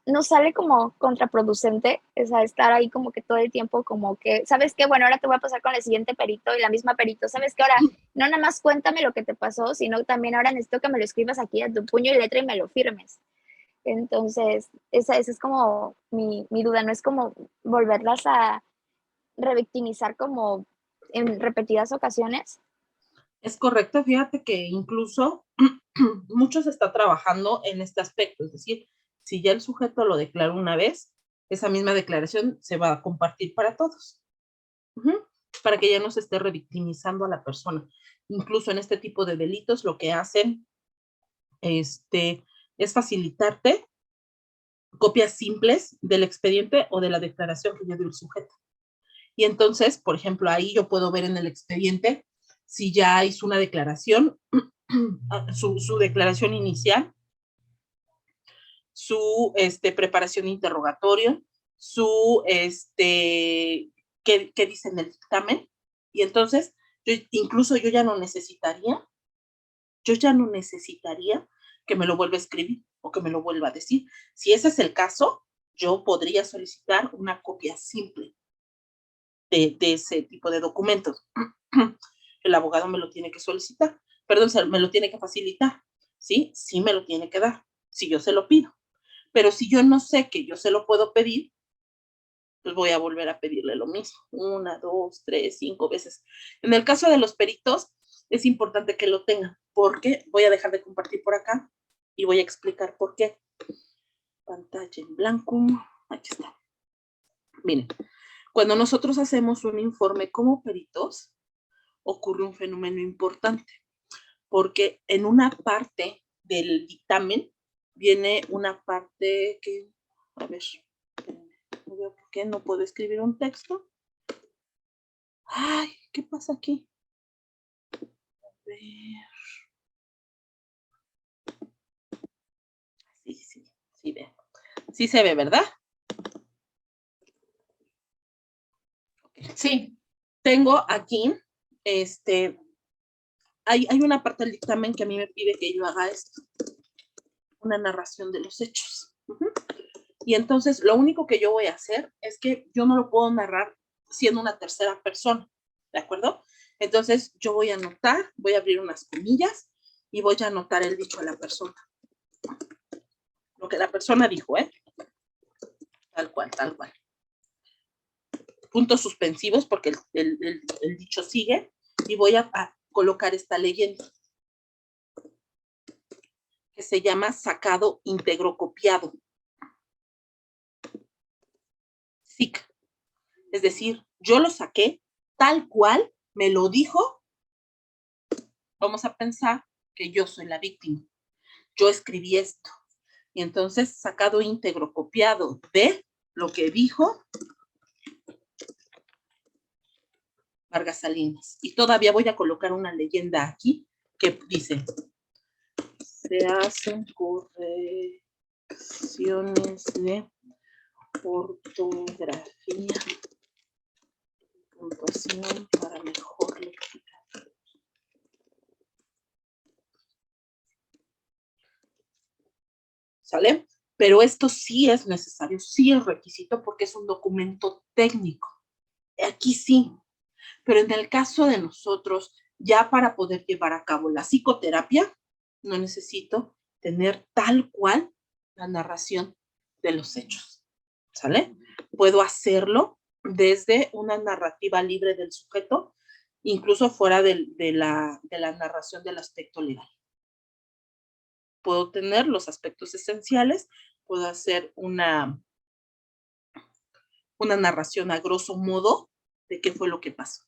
nos sale como contraproducente, o sea, estar ahí como que todo el tiempo como que, ¿sabes qué? Bueno, ahora te voy a pasar con el siguiente perito y la misma perito, ¿sabes qué? Ahora no nada más cuéntame lo que te pasó, sino también ahora necesito que me lo escribas aquí a tu puño y letra y me lo firmes. Entonces, esa es como mi duda, no es como volverlas a revictimizar como en repetidas ocasiones. Es correcto, fíjate que incluso mucho se está trabajando en este aspecto, es decir, si ya el sujeto lo declaró una vez, esa misma declaración se va a compartir para todos, para que ya no se esté revictimizando a la persona. Incluso en este tipo de delitos lo que hacen es facilitarte copias simples del expediente o de la declaración que ya dio el sujeto. Y entonces, por ejemplo, ahí yo puedo ver en el expediente si ya hizo una declaración, su declaración inicial, su preparación de interrogatorio, su qué dice en el dictamen. Y entonces, incluso yo ya no necesitaría que me lo vuelva a escribir o que me lo vuelva a decir. Si ese es el caso, yo podría solicitar una copia simple de ese tipo de documentos. El abogado me lo tiene que solicitar, perdón, me lo tiene que facilitar, ¿sí? Sí me lo tiene que dar, si yo se lo pido. Pero si yo no sé que yo se lo puedo pedir, pues voy a volver a pedirle lo mismo, 1, 2, 3, 5 veces. En el caso de los peritos, es importante que lo tengan, porque voy a dejar de compartir por acá y voy a explicar por qué. Pantalla en blanco, aquí está. Miren, cuando nosotros hacemos un informe como peritos, ocurre un fenómeno importante, porque en una parte del dictamen viene una parte que, a ver, no veo por qué no puedo escribir un texto. Ay, ¿qué pasa aquí? A ver. Sí, ve. Sí se ve, ¿verdad? Okay. Sí. Tengo aquí, hay una parte del dictamen que a mí me pide que yo haga esto, una narración de los hechos. Y entonces lo único que yo voy a hacer es que yo no lo puedo narrar siendo una tercera persona, ¿de acuerdo? Entonces yo voy a anotar, voy a abrir unas comillas y voy a anotar el dicho de la persona. Lo que la persona dijo, ¿eh? Tal cual, tal cual. Puntos suspensivos porque el dicho sigue y voy a colocar esta leyenda que se llama sacado íntegro copiado. SIC. Es decir, yo lo saqué tal cual me lo dijo. Vamos a pensar que yo soy la víctima. Yo escribí esto. Y entonces, sacado íntegro copiado de lo que dijo Vargas Salinas. Y todavía voy a colocar una leyenda aquí que dice: se hacen correcciones de ortografía, puntuación para mejor lectura. ¿Sale? Pero esto sí es necesario, sí es requisito porque es un documento técnico. Aquí sí. Pero en el caso de nosotros, ya para poder llevar a cabo la psicoterapia, no necesito tener tal cual la narración de los hechos. ¿Sale? Puedo hacerlo desde una narrativa libre del sujeto, incluso fuera de la narración del aspecto legal. Puedo tener los aspectos esenciales, puedo hacer una narración a grosso modo de qué fue lo que pasó.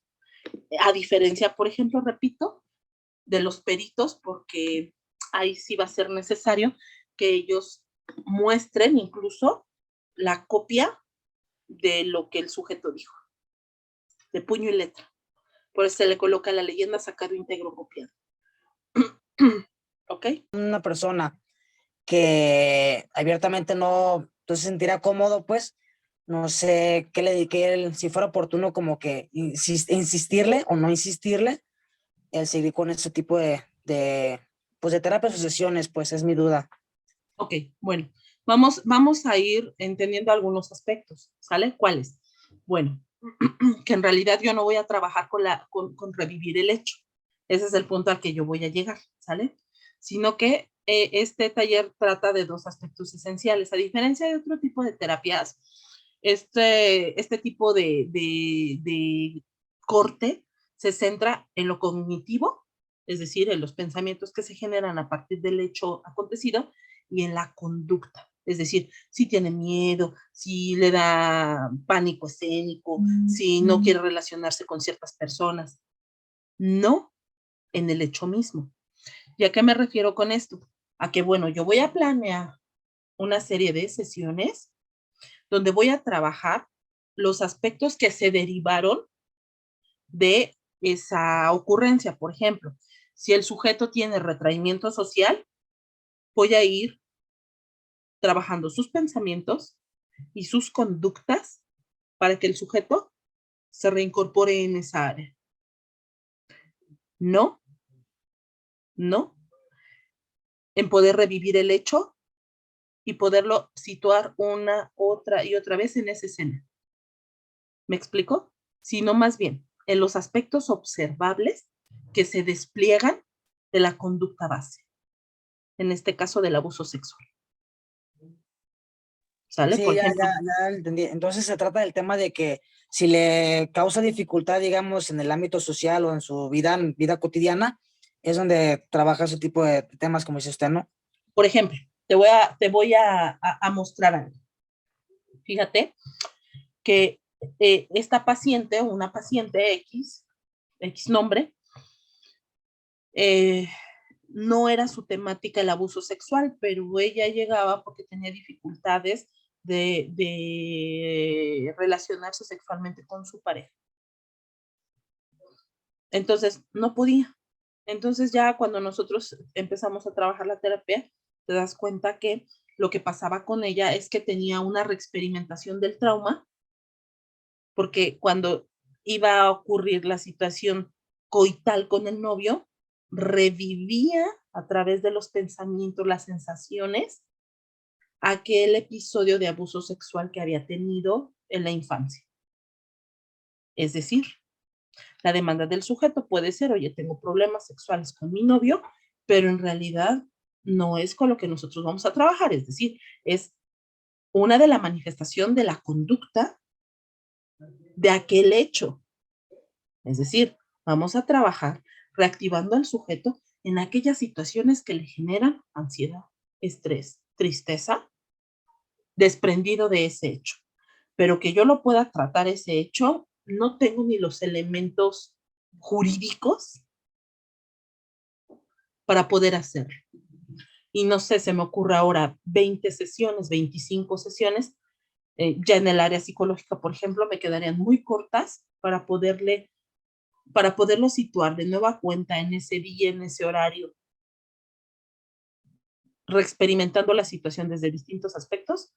A diferencia, por ejemplo, repito, de los peritos, porque ahí sí va a ser necesario que ellos muestren incluso la copia de lo que el sujeto dijo, de puño y letra. Por eso se le coloca la leyenda sacado íntegro copiado. ¿Ok? Una persona que abiertamente no se sentirá cómodo, pues, no sé qué le dediqué, si fuera oportuno como que insistirle o no insistirle, el seguir con ese tipo pues de terapias o sesiones, pues es mi duda. Ok, bueno, vamos a ir entendiendo algunos aspectos, ¿sale? ¿Cuáles? Bueno, que en realidad yo no voy a trabajar con revivir el hecho. Ese es el punto al que yo voy a llegar, ¿sale? Sino que este taller trata de dos aspectos esenciales. A diferencia de otro tipo de terapias, este tipo de corte se centra en lo cognitivo, es decir, en los pensamientos que se generan a partir del hecho acontecido y en la conducta. Es decir, si tiene miedo, si le da pánico escénico, si no quiere relacionarse con ciertas personas. No en el hecho mismo. ¿Y a qué me refiero con esto? A que, bueno, yo voy a planear una serie de sesiones donde voy a trabajar los aspectos que se derivaron de esa ocurrencia. Por ejemplo, si el sujeto tiene retraimiento social, voy a ir trabajando sus pensamientos y sus conductas para que el sujeto se reincorpore en esa área. No en poder revivir el hecho y poderlo situar una, otra y otra vez en esa escena. ¿Me explico? Sino más bien en los aspectos observables que se despliegan de la conducta base. En este caso del abuso sexual. ¿Sale? Sí, Por ejemplo, ya entendí. Entonces se trata del tema de que si le causa dificultad, digamos, en el ámbito social o en su vida cotidiana, es donde trabaja ese tipo de temas, como dice usted, ¿no? por ejemplo, te voy a mostrar algo. Fíjate que esta paciente, una paciente X nombre, no era su temática el abuso sexual, pero ella llegaba porque tenía dificultades de relacionarse sexualmente con su pareja. Entonces, no podía. Entonces ya cuando nosotros empezamos a trabajar la terapia, te das cuenta que lo que pasaba con ella es que tenía una reexperimentación del trauma, porque cuando iba a ocurrir la situación coital con el novio, revivía a través de los pensamientos, las sensaciones, aquel episodio de abuso sexual que había tenido en la infancia. Es decir, la demanda del sujeto puede ser, oye, tengo problemas sexuales con mi novio, pero en realidad no es con lo que nosotros vamos a trabajar, es decir, es una de la manifestación de la conducta de aquel hecho. Es decir, vamos a trabajar reactivando al sujeto en aquellas situaciones que le generan ansiedad, estrés, tristeza, desprendido de ese hecho. Pero que yo lo pueda tratar ese hecho, no tengo ni los elementos jurídicos para poder hacerlo. Y no sé, se me ocurre ahora 20 sesiones, 25 sesiones, ya en el área psicológica, por ejemplo, me quedarían muy cortas para poderlo situar de nueva cuenta en ese día, en ese horario, reexperimentando la situación desde distintos aspectos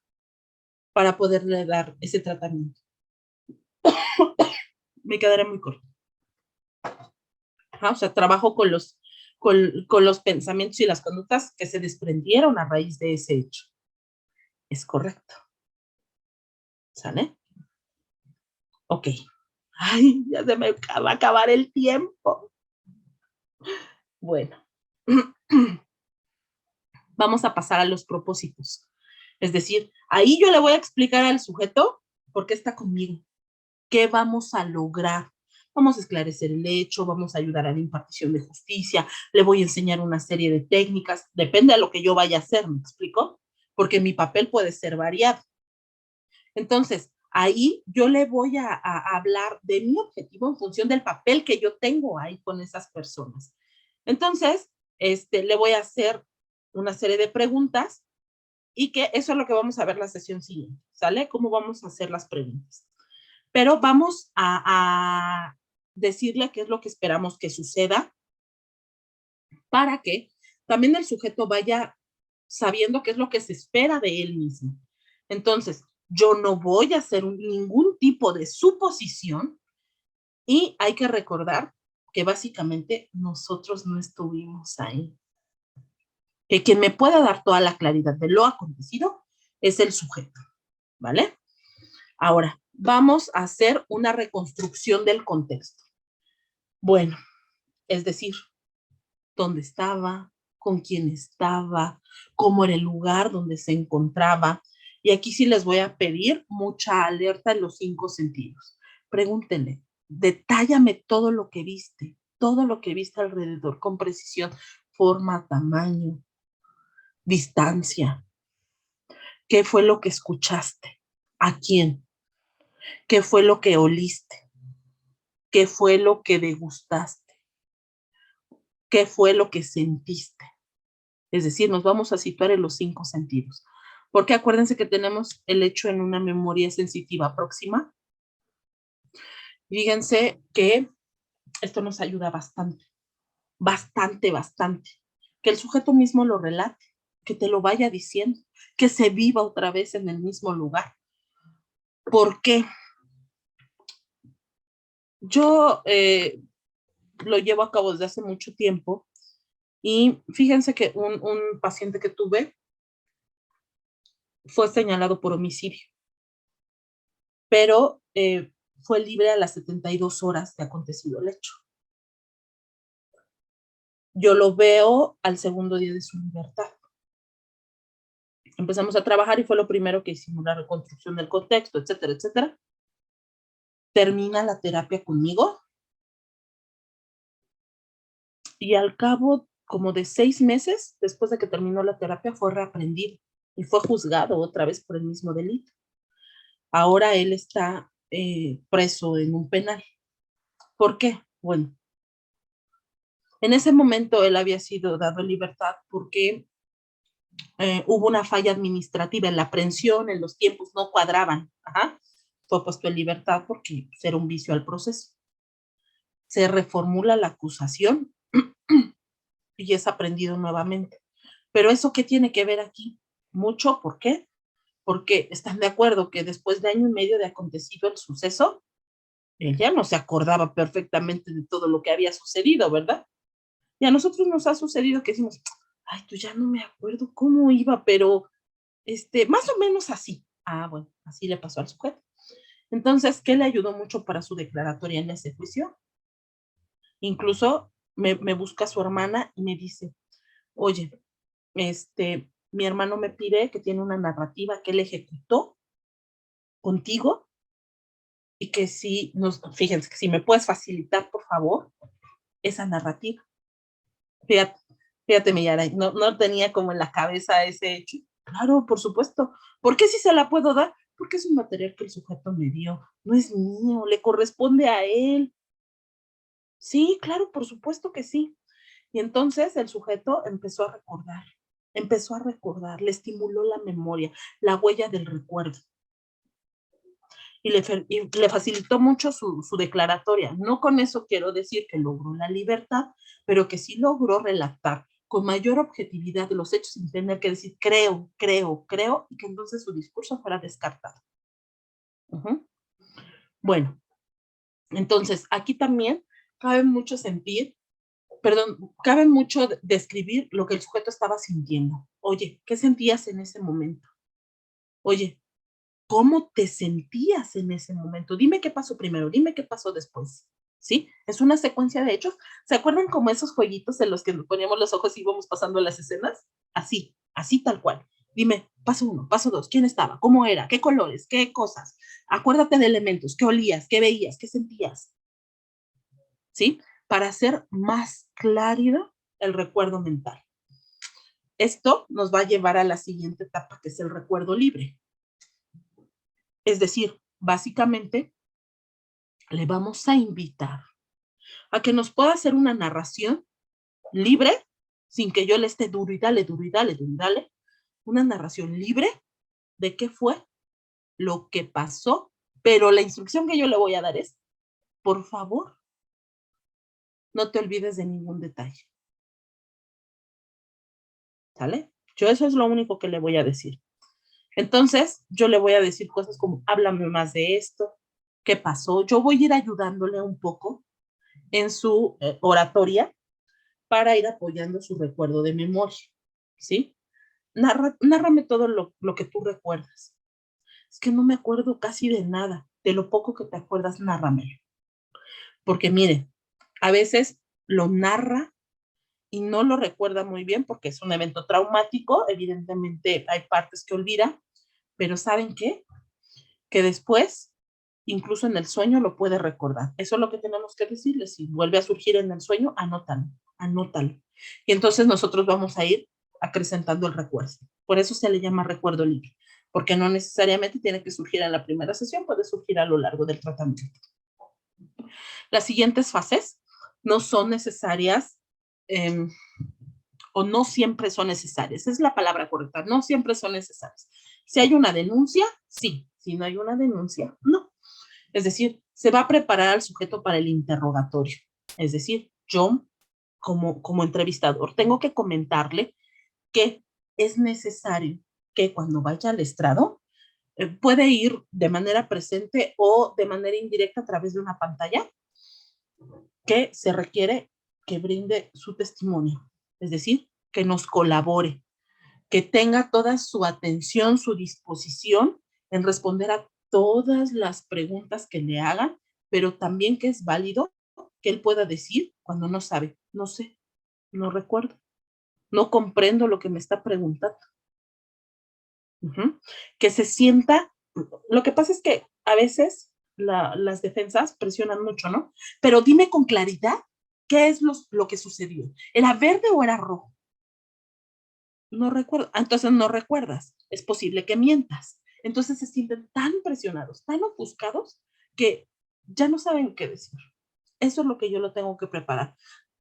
para poderle dar ese tratamiento. Me quedaré muy corto. O sea, trabajo con los pensamientos y las conductas que se desprendieron a raíz de ese hecho. Es correcto. ¿Sale? Ok. Ay, ya se me va a acabar el tiempo. Bueno. Vamos a pasar a los propósitos. Es decir, ahí yo le voy a explicar al sujeto por qué está conmigo. ¿Qué vamos a lograr? Vamos a esclarecer el hecho, vamos a ayudar a la impartición de justicia, le voy a enseñar una serie de técnicas, depende de lo que yo vaya a hacer, ¿me explico? Porque mi papel puede ser variado. Entonces, ahí yo le voy a hablar de mi objetivo en función del papel que yo tengo ahí con esas personas. Entonces, le voy a hacer una serie de preguntas y que eso es lo que vamos a ver la sesión siguiente, ¿sale? ¿Cómo vamos a hacer las preguntas? Pero vamos a decirle qué es lo que esperamos que suceda para que también el sujeto vaya sabiendo qué es lo que se espera de él mismo. Entonces, yo no voy a hacer ningún tipo de suposición y hay que recordar que básicamente nosotros no estuvimos ahí. Que quien me pueda dar toda la claridad de lo acontecido es el sujeto, ¿vale? Ahora, vamos a hacer una reconstrucción del contexto. Bueno, es decir, dónde estaba, con quién estaba, cómo era el lugar donde se encontraba. Y aquí sí les voy a pedir mucha alerta en los 5 sentidos. Pregúntenle, detállame todo lo que viste alrededor con precisión, forma, tamaño, distancia. ¿Qué fue lo que escuchaste? ¿A quién? ¿Qué fue lo que oliste? ¿Qué fue lo que degustaste? ¿Qué fue lo que sentiste? Es decir, nos vamos a situar en los 5 sentidos. Porque acuérdense que tenemos el hecho en una memoria sensitiva próxima. Fíjense que esto nos ayuda bastante. Bastante. Que el sujeto mismo lo relate, que te lo vaya diciendo, que se viva otra vez en el mismo lugar. ¿Por qué? Yo lo llevo a cabo desde hace mucho tiempo y fíjense que un paciente que tuve fue señalado por homicidio, pero fue libre a las 72 horas de acontecido el hecho. Yo lo veo al segundo día de su libertad. Empezamos a trabajar y fue lo primero que hicimos, la reconstrucción del contexto, etcétera, etcétera. Termina la terapia conmigo y al cabo como de 6 meses, después de que terminó la terapia, fue reaprendido y fue juzgado otra vez por el mismo delito. Ahora él está preso en un penal. ¿Por qué? Bueno, en ese momento él había sido dado en libertad porque hubo una falla administrativa en la aprehensión, en los tiempos no cuadraban. Ajá. Fue puesto en libertad porque era un vicio al proceso. Se reformula la acusación y es aprendido nuevamente. Pero ¿eso qué tiene que ver aquí? Mucho, ¿por qué? Porque están de acuerdo que después de 1 año y medio de acontecido el suceso, ella no se acordaba perfectamente de todo lo que había sucedido, ¿verdad? Y a nosotros nos ha sucedido que decimos, ay, tú ya no me acuerdo cómo iba, pero más o menos así. Ah, bueno, así le pasó al sujeto. Entonces, ¿qué le ayudó mucho para su declaratoria en ese juicio? Incluso me busca su hermana y me dice, oye, mi hermano me pide que tiene una narrativa que él ejecutó contigo y que si, fíjense, que si me puedes facilitar, por favor, esa narrativa. Fíjate, fíjate, Miyara, no tenía como en la cabeza ese hecho. Claro, por supuesto. ¿Por qué si se la puedo dar? Porque es un material que el sujeto me dio. No es mío, le corresponde a él. Sí, claro, por supuesto que sí. Y entonces el sujeto empezó a recordar, le estimuló la memoria, la huella del recuerdo. Y le facilitó mucho su declaratoria. No con eso quiero decir que logró la libertad, pero que sí logró relatar con mayor objetividad de los hechos sin tener que decir creo, y que entonces su discurso fuera descartado. Bueno, entonces aquí también cabe mucho describir lo que el sujeto estaba sintiendo. Oye, ¿qué sentías en ese momento? Oye, ¿cómo te sentías en ese momento? Dime qué pasó primero, dime qué pasó después. ¿Sí? Es una secuencia de hechos. ¿Se acuerdan como esos jueguitos en los que nos poníamos los ojos y íbamos pasando las escenas? Así tal cual. Dime, paso 1, paso 2, ¿quién estaba? ¿Cómo era? ¿Qué colores? ¿Qué cosas? Acuérdate de elementos, ¿qué olías? ¿Qué veías? ¿Qué sentías? ¿Sí? Para hacer más claro el recuerdo mental. Esto nos va a llevar a la siguiente etapa, que es el recuerdo libre. Es decir, básicamente, le vamos a invitar a que nos pueda hacer una narración libre, sin que yo le esté duro y dale, una narración libre de qué fue lo que pasó, pero la instrucción que yo le voy a dar es, por favor, no te olvides de ningún detalle. ¿Sale? Yo eso es lo único que le voy a decir. Entonces, yo le voy a decir cosas como, háblame más de esto, qué pasó. Yo voy a ir ayudándole un poco en su oratoria para ir apoyando su recuerdo de memoria, ¿sí? Nárrame todo lo que tú recuerdas. Es que no me acuerdo casi de nada. De lo poco que te acuerdas, nárramelo. Porque mire, a veces lo narra y no lo recuerda muy bien porque es un evento traumático. Evidentemente hay partes que olvida, pero ¿saben qué? Que después, incluso en el sueño, lo puede recordar. Eso es lo que tenemos que decirle. Si vuelve a surgir en el sueño, anótalo. Y entonces nosotros vamos a ir acrecentando el recuerdo. Por eso se le llama recuerdo libre, porque no necesariamente tiene que surgir en la primera sesión, puede surgir a lo largo del tratamiento. Las siguientes fases no son necesarias o no siempre son necesarias. Es la palabra correcta, no siempre son necesarias. Si hay una denuncia, sí. Si no hay una denuncia, no. Es decir, se va a preparar al sujeto para el interrogatorio. Es decir, yo como entrevistador tengo que comentarle que es necesario que cuando vaya al estrado puede ir de manera presente o de manera indirecta a través de una pantalla, que se requiere que brinde su testimonio, es decir, que nos colabore, que tenga toda su atención, su disposición en responder a todas las preguntas que le hagan, pero también que es válido que él pueda decir cuando no sabe, no sé, no recuerdo, no comprendo lo que me está preguntando. Que se sienta, lo que pasa es que a veces las defensas presionan mucho, ¿no? Pero dime con claridad qué es lo que sucedió. ¿Era verde o era rojo? No recuerdo. Entonces no recuerdas. Es posible que mientas. Entonces se sienten tan presionados, tan ofuscados, que ya no saben qué decir. Eso es lo que yo lo tengo que preparar.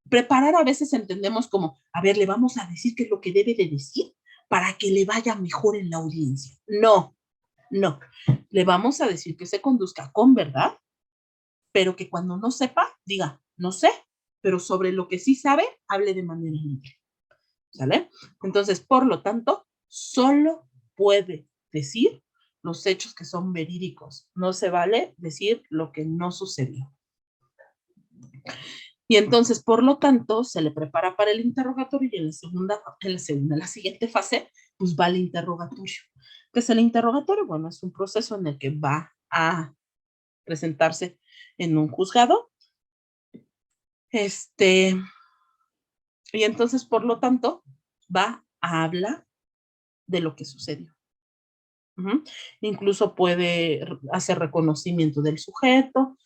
Preparar a veces entendemos como, a ver, le vamos a decir qué es lo que debe de decir para que le vaya mejor en la audiencia. No. Le vamos a decir que se conduzca con verdad, pero que cuando no sepa, diga, no sé, pero sobre lo que sí sabe, hable de manera libre. ¿Sale? Entonces, por lo tanto, solo puede decir los hechos que son verídicos. No se vale decir lo que no sucedió. Y entonces, por lo tanto, se le prepara para el interrogatorio y en la siguiente fase, pues va el interrogatorio. ¿Qué es el interrogatorio? Bueno, es un proceso en el que va a presentarse en un juzgado. Y entonces, por lo tanto, va a hablar de lo que sucedió. Incluso puede hacer reconocimiento del sujeto.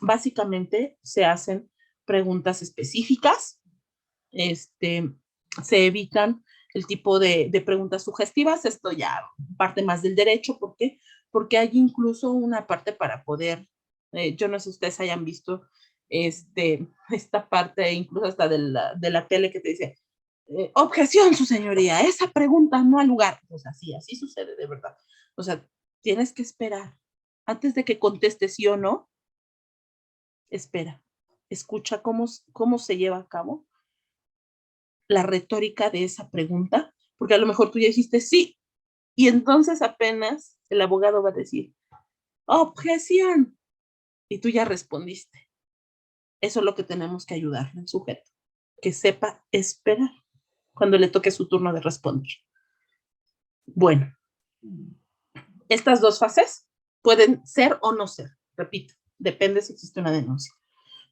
Básicamente se hacen preguntas específicas. Se evitan el tipo de preguntas sugestivas. Esto ya parte más del derecho. ¿Por qué? Porque hay incluso una parte para poder, yo no sé si ustedes hayan visto esta parte, incluso hasta de la tele que te dice, objeción, su señoría, esa pregunta no ha lugar. Pues así sucede de verdad. O sea, tienes que esperar. Antes de que conteste sí o no, espera. Escucha cómo se lleva a cabo la retórica de esa pregunta, porque a lo mejor tú ya dijiste sí, y entonces apenas el abogado va a decir, objeción, y tú ya respondiste. Eso es lo que tenemos que ayudarle al sujeto, que sepa esperar cuando le toque su turno de responder. Bueno, estas dos fases pueden ser o no ser, repito, depende si existe una denuncia.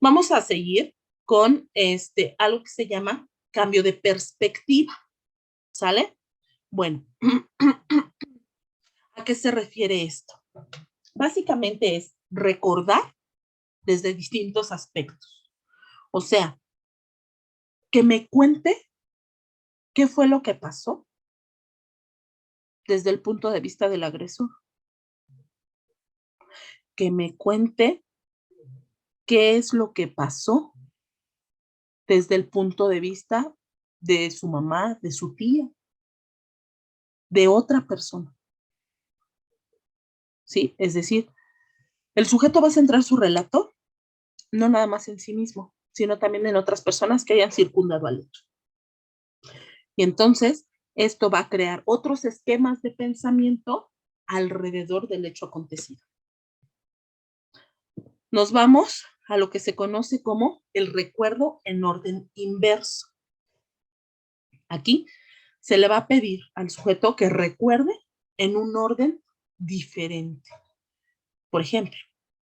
Vamos a seguir con algo que se llama cambio de perspectiva, ¿sale? Bueno, ¿a qué se refiere esto? Básicamente es recordar desde distintos aspectos. O sea, que me cuente qué fue lo que pasó desde el punto de vista del agresor. Que me cuente qué es lo que pasó desde el punto de vista de su mamá, de su tía, de otra persona. ¿Sí? Es decir, el sujeto va a centrar su relato no nada más en sí mismo, sino también en otras personas que hayan circundado al hecho. Y entonces, esto va a crear otros esquemas de pensamiento alrededor del hecho acontecido. Nos vamos a lo que se conoce como el recuerdo en orden inverso. Aquí se le va a pedir al sujeto que recuerde en un orden diferente. Por ejemplo,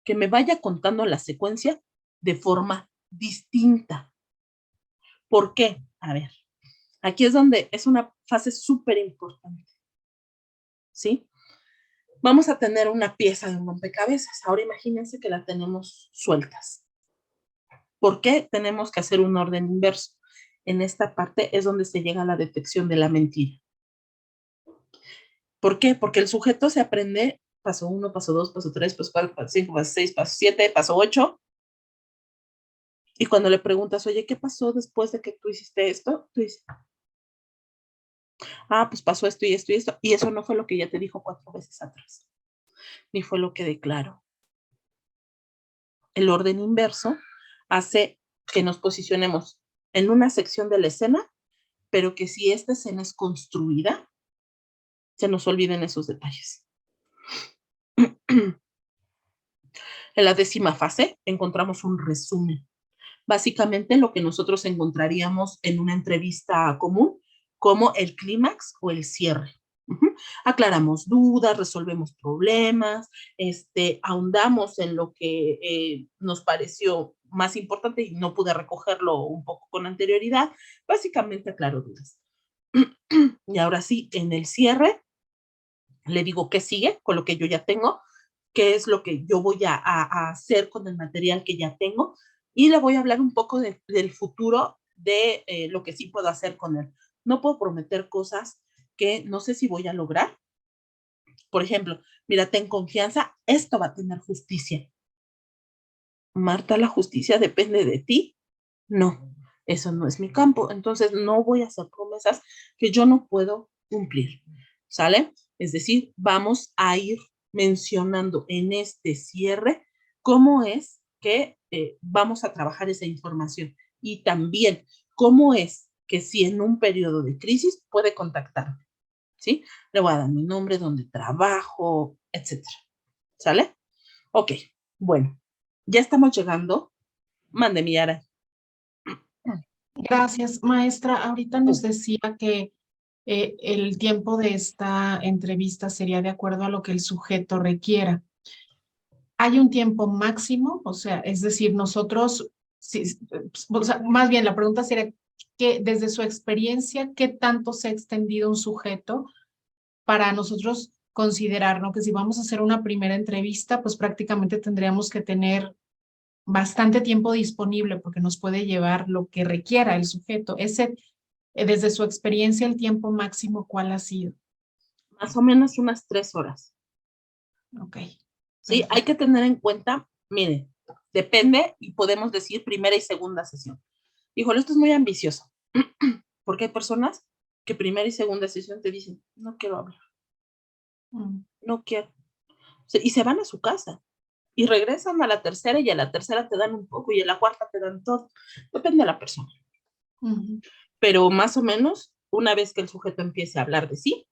que me vaya contando la secuencia de forma distinta. ¿Por qué? A ver, aquí es donde es una fase súper importante. ¿Sí? Vamos a tener una pieza de un rompecabezas. Ahora imagínense que la tenemos sueltas. ¿Por qué tenemos que hacer un orden inverso? En esta parte es donde se llega a la detección de la mentira. ¿Por qué? Porque el sujeto se aprende paso 1, paso 2, paso 3, paso 4, paso 5, paso 6, paso 7, paso 8. Y cuando le preguntas, oye, ¿qué pasó después de que tú hiciste esto? Tú dices, pues pasó esto y esto y esto. Y eso no fue lo que ella te dijo 4 veces atrás. Ni fue lo que declaró. El orden inverso hace que nos posicionemos en una sección de la escena, pero que si esta escena es construida, se nos olviden esos detalles. En la 10ª fase encontramos un resumen. Básicamente lo que nosotros encontraríamos en una entrevista común como el clímax o el cierre. Aclaramos dudas, resolvemos problemas, ahondamos en lo que nos pareció más importante y no pude recogerlo un poco con anterioridad. Básicamente aclaro dudas. Y ahora sí, en el cierre, le digo qué sigue con lo que yo ya tengo, qué es lo que yo voy a hacer con el material que ya tengo, y le voy a hablar un poco del futuro de lo que sí puedo hacer con él. No puedo prometer cosas que no sé si voy a lograr. Por ejemplo, mira, ten confianza, esto va a tener justicia. Marta, ¿la justicia depende de ti? No, eso no es mi campo. Entonces no voy a hacer promesas que yo no puedo cumplir. ¿Sale? Es decir, vamos a ir mencionando en este cierre cómo es que vamos a trabajar esa información y también cómo es que si en un periodo de crisis puede contactarme. ¿sí? Le voy a dar mi nombre, donde trabajo, etcétera. ¿Sale? Ok, bueno, ya estamos llegando. Mande mi Ara. Gracias, maestra. Ahorita nos decía que el tiempo de esta entrevista sería de acuerdo a lo que el sujeto requiera. ¿Hay un tiempo máximo? O sea, es decir, nosotros, o sea, más bien la pregunta sería que desde su experiencia, ¿qué tanto se ha extendido un sujeto para nosotros considerar, ¿no? Que si vamos a hacer una primera entrevista, pues prácticamente tendríamos que tener bastante tiempo disponible porque nos puede llevar lo que requiera el sujeto. Desde su experiencia, el tiempo máximo, ¿cuál ha sido? Más o menos unas 3 horas. Ok. ¿Sí? Perfecto. Hay que tener en cuenta, mire, depende y podemos decir primera y segunda sesión. Híjole, esto es muy ambicioso, porque hay personas que primera y segunda sesión te dicen, no quiero hablar, no quiero. Y se van a su casa y regresan a la tercera y a la tercera te dan un poco y a la cuarta te dan todo. Depende de la persona. Pero más o menos, una vez que el sujeto empiece a hablar de sí,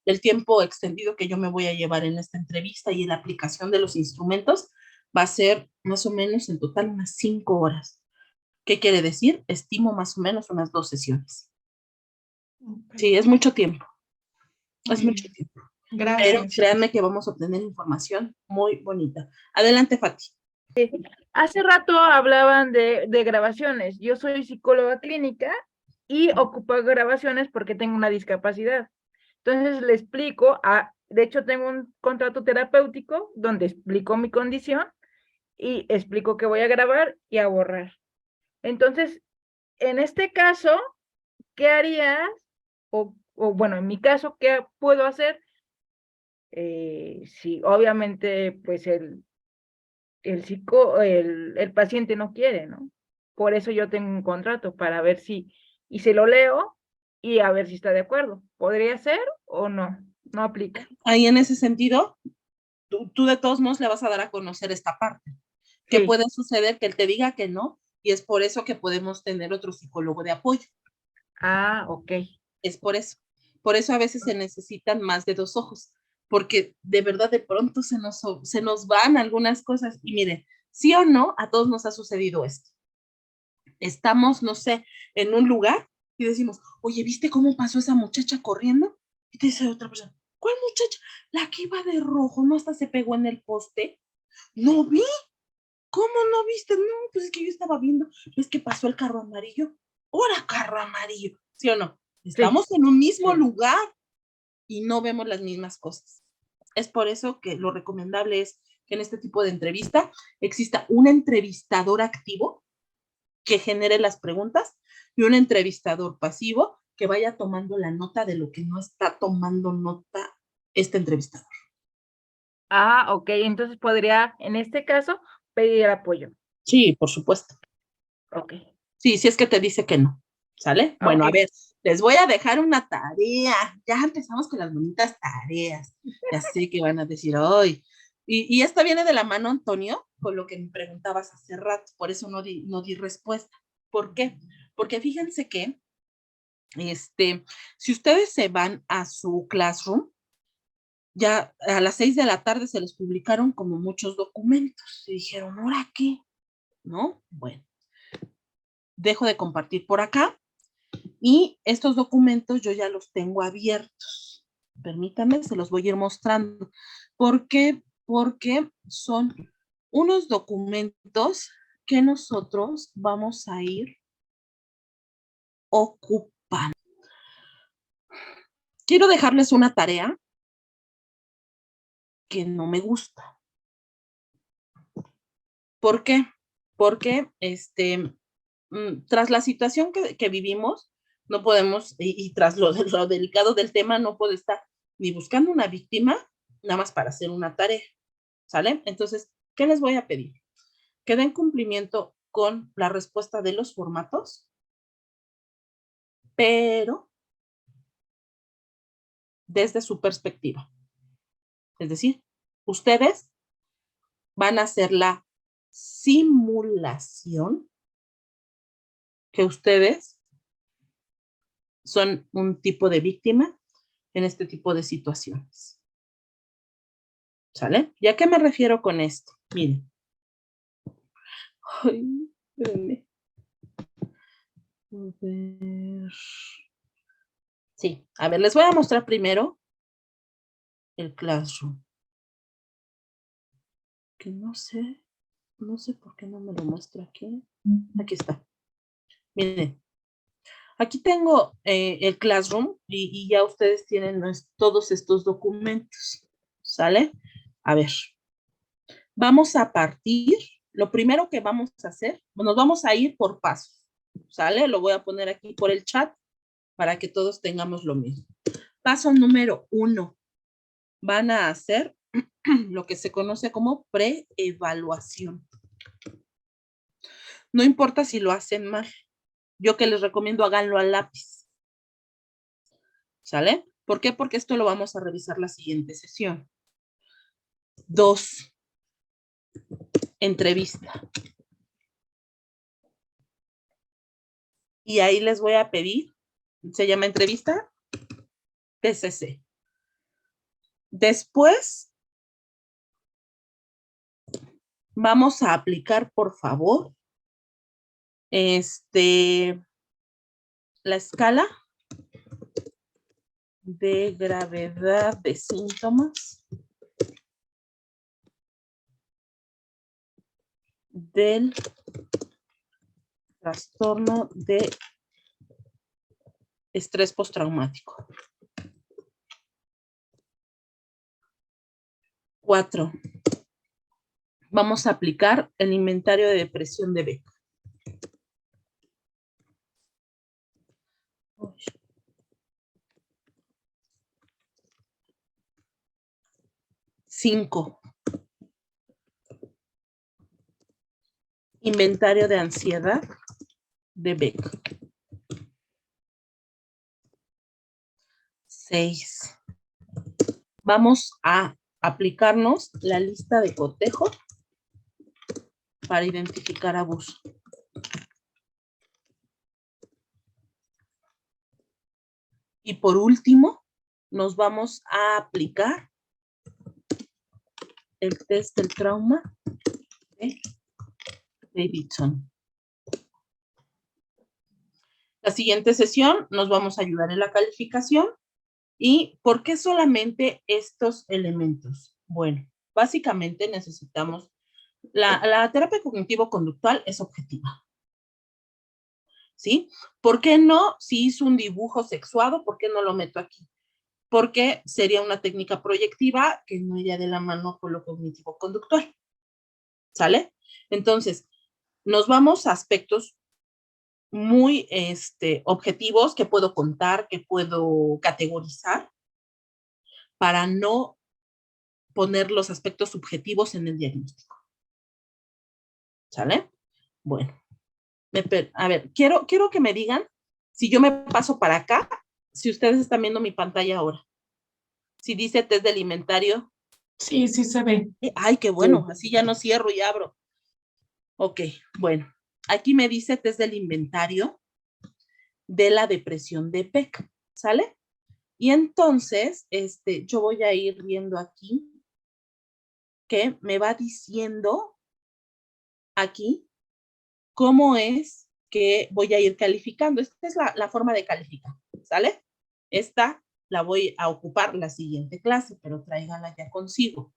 el tiempo extendido que yo me voy a llevar en esta entrevista y en la aplicación de los instrumentos va a ser más o menos en total unas 5 horas. ¿Qué quiere decir? Estimo más o menos unas 2 sesiones. Sí, es mucho tiempo. Es mucho tiempo. Pero Gracias. créanme que vamos a obtener información muy bonita. Adelante, Fati. Hace rato hablaban de grabaciones. Yo soy psicóloga clínica y ocupo grabaciones porque tengo una discapacidad. Entonces le explico, de hecho tengo un contrato terapéutico donde explico mi condición y explico que voy a grabar y a borrar. Entonces, en este caso, ¿qué harías? O bueno, en mi caso, ¿qué puedo hacer? Si obviamente, pues el paciente no quiere, ¿no? Por eso yo tengo un contrato para ver si, y se lo leo y a ver si está de acuerdo. ¿Podría ser o no? No aplica. Ahí en ese sentido, tú de todos modos le vas a dar a conocer esta parte. Que Sí. puede suceder que él te diga que no, y es por eso que podemos tener otro psicólogo de apoyo. Ah, ok. Es por eso. Por eso a veces se necesitan más de 2 ojos, porque de verdad de pronto se nos van algunas cosas. Y mire, sí o no, a todos nos ha sucedido esto. Estamos, no sé, en un lugar y decimos, oye, ¿viste cómo pasó esa muchacha corriendo? Y te dice otra persona, ¿cuál muchacha? La que iba de rojo, ¿no hasta se pegó en el poste? No vi. ¿Cómo no viste? No, pues es que yo estaba viendo, es que pasó el carro amarillo. ¡Hora, carro amarillo! ¿Sí o no? Estamos en un mismo lugar y no vemos las mismas cosas. Es por eso que lo recomendable es que en este tipo de entrevista exista un entrevistador activo que genere las preguntas y un entrevistador pasivo que vaya tomando la nota de lo que no está tomando nota este entrevistador. Ah, ok. Entonces podría, en este caso, pedir apoyo. Sí, por supuesto. Ok. Sí, si es que te dice que no. ¿Sale? Bueno, a ver, les voy a dejar una tarea. Ya empezamos con las bonitas tareas. Ya sé que van a decir, ¡ay! Y esta viene de la mano, Antonio, con lo que me preguntabas hace rato. Por eso no di respuesta. ¿Por qué? Porque fíjense que, si ustedes se van a su Classroom, ya a las 6 de la tarde se les publicaron como muchos documentos. Y dijeron, ¿ahora qué? ¿No? Bueno, dejo de compartir por acá. Y estos documentos yo ya los tengo abiertos. Permítanme, se los voy a ir mostrando. ¿Por qué? Porque son unos documentos que nosotros vamos a ir ocupando. Quiero dejarles una tarea que no me gusta. ¿Por qué? Porque tras la situación que vivimos, no podemos, y tras lo delicado del tema, no puedo estar ni buscando una víctima, nada más para hacer una tarea, ¿sale? Entonces, ¿qué les voy a pedir? Que den cumplimiento con la respuesta de los formatos, pero desde su perspectiva. Es decir, ustedes van a hacer la simulación que ustedes son un tipo de víctima en este tipo de situaciones. ¿Sale? ¿Y a qué me refiero con esto? Miren. Ay, espérenme. A ver. Sí, a ver, les voy a mostrar primero el Classroom. Que no sé por qué no me lo muestra aquí. Aquí está. Miren, aquí tengo el Classroom y ya ustedes tienen todos estos documentos. ¿Sale? A ver, vamos a partir. Lo primero que vamos a hacer, nos vamos a ir por pasos. ¿Sale? Lo voy a poner aquí por el chat para que todos tengamos lo mismo. Paso número 1. Van a hacer lo que se conoce como preevaluación. No importa si lo hacen mal. Yo que les recomiendo háganlo a lápiz. ¿Sale? ¿Por qué? Porque esto lo vamos a revisar la siguiente sesión. 2. Entrevista. Y ahí les voy a pedir, se llama entrevista PCC. Después, vamos a aplicar, por favor, la escala de gravedad de síntomas del trastorno de estrés postraumático. 4. Vamos a aplicar el inventario de depresión de Beck. 5. Inventario de ansiedad de Beck. 6. Vamos a aplicarnos la lista de cotejo para identificar abuso. Y por último, nos vamos a aplicar el test del trauma de Davidson. La siguiente sesión nos vamos a ayudar en la calificación. ¿Y por qué solamente estos elementos? Bueno, básicamente necesitamos, la terapia cognitivo-conductual es objetiva. ¿Sí? ¿Por qué no? Si hizo un dibujo sexuado, ¿por qué no lo meto aquí? Porque sería una técnica proyectiva que no iría de la mano con lo cognitivo-conductual. ¿Sale? Entonces, nos vamos a aspectos muy objetivos que puedo contar, que puedo categorizar, para no poner los aspectos subjetivos en el diagnóstico. ¿Sale? Bueno. A ver, quiero que me digan si yo me paso para acá, si ustedes están viendo mi pantalla ahora. Si dice test del inventario. Sí, sí se ve. Ay, qué bueno, así ya no cierro y abro. Ok, bueno. Aquí me dice test del inventario de la depresión de Beck, ¿sale? Y entonces, yo voy a ir viendo aquí que me va diciendo aquí cómo es que voy a ir calificando. Esta es la forma de calificar, ¿sale? Esta la voy a ocupar la siguiente clase, pero tráiganla ya consigo.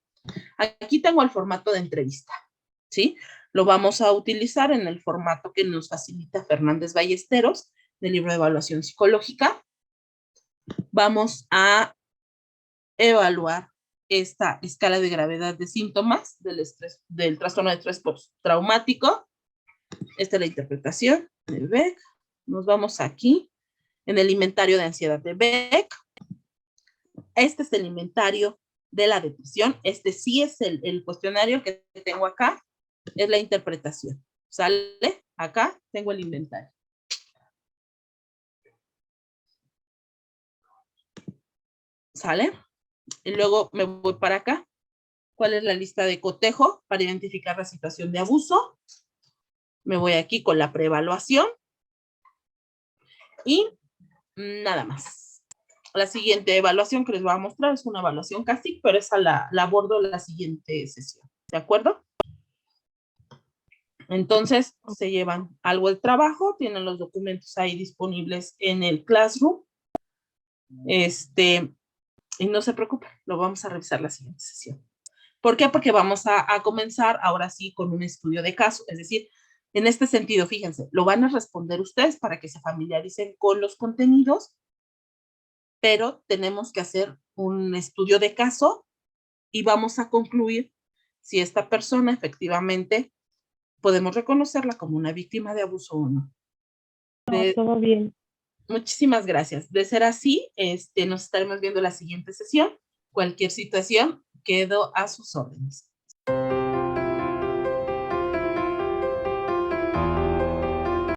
Aquí tengo el formato de entrevista, ¿sí? Lo vamos a utilizar en el formato que nos facilita Fernández Ballesteros, del libro de evaluación psicológica. Vamos a evaluar esta escala de gravedad de síntomas del trastorno de estrés postraumático. Esta es la interpretación de Beck. Nos vamos aquí en el inventario de ansiedad de Beck. Este es el inventario de la depresión. Este sí es el cuestionario que tengo acá. Es la interpretación. ¿Sale? Acá tengo el inventario. ¿Sale? Y luego me voy para acá. ¿Cuál es la lista de cotejo para identificar la situación de abuso? Me voy aquí con la preevaluación. Y Nada más. La siguiente evaluación que les voy a mostrar es una evaluación CASIC, pero esa la abordo en la siguiente sesión. ¿De acuerdo? Entonces, se llevan algo del trabajo, tienen los documentos ahí disponibles en el Classroom. Y no se preocupen, lo vamos a revisar la siguiente sesión. ¿Por qué? Porque vamos a comenzar ahora sí con un estudio de caso, es decir, en este sentido, fíjense, lo van a responder ustedes para que se familiaricen con los contenidos, pero tenemos que hacer un estudio de caso y vamos a concluir si esta persona efectivamente podemos reconocerla como una víctima de abuso o no. Todo bien. Muchísimas gracias. De ser así, nos estaremos viendo la siguiente sesión. Cualquier situación, quedo a sus órdenes.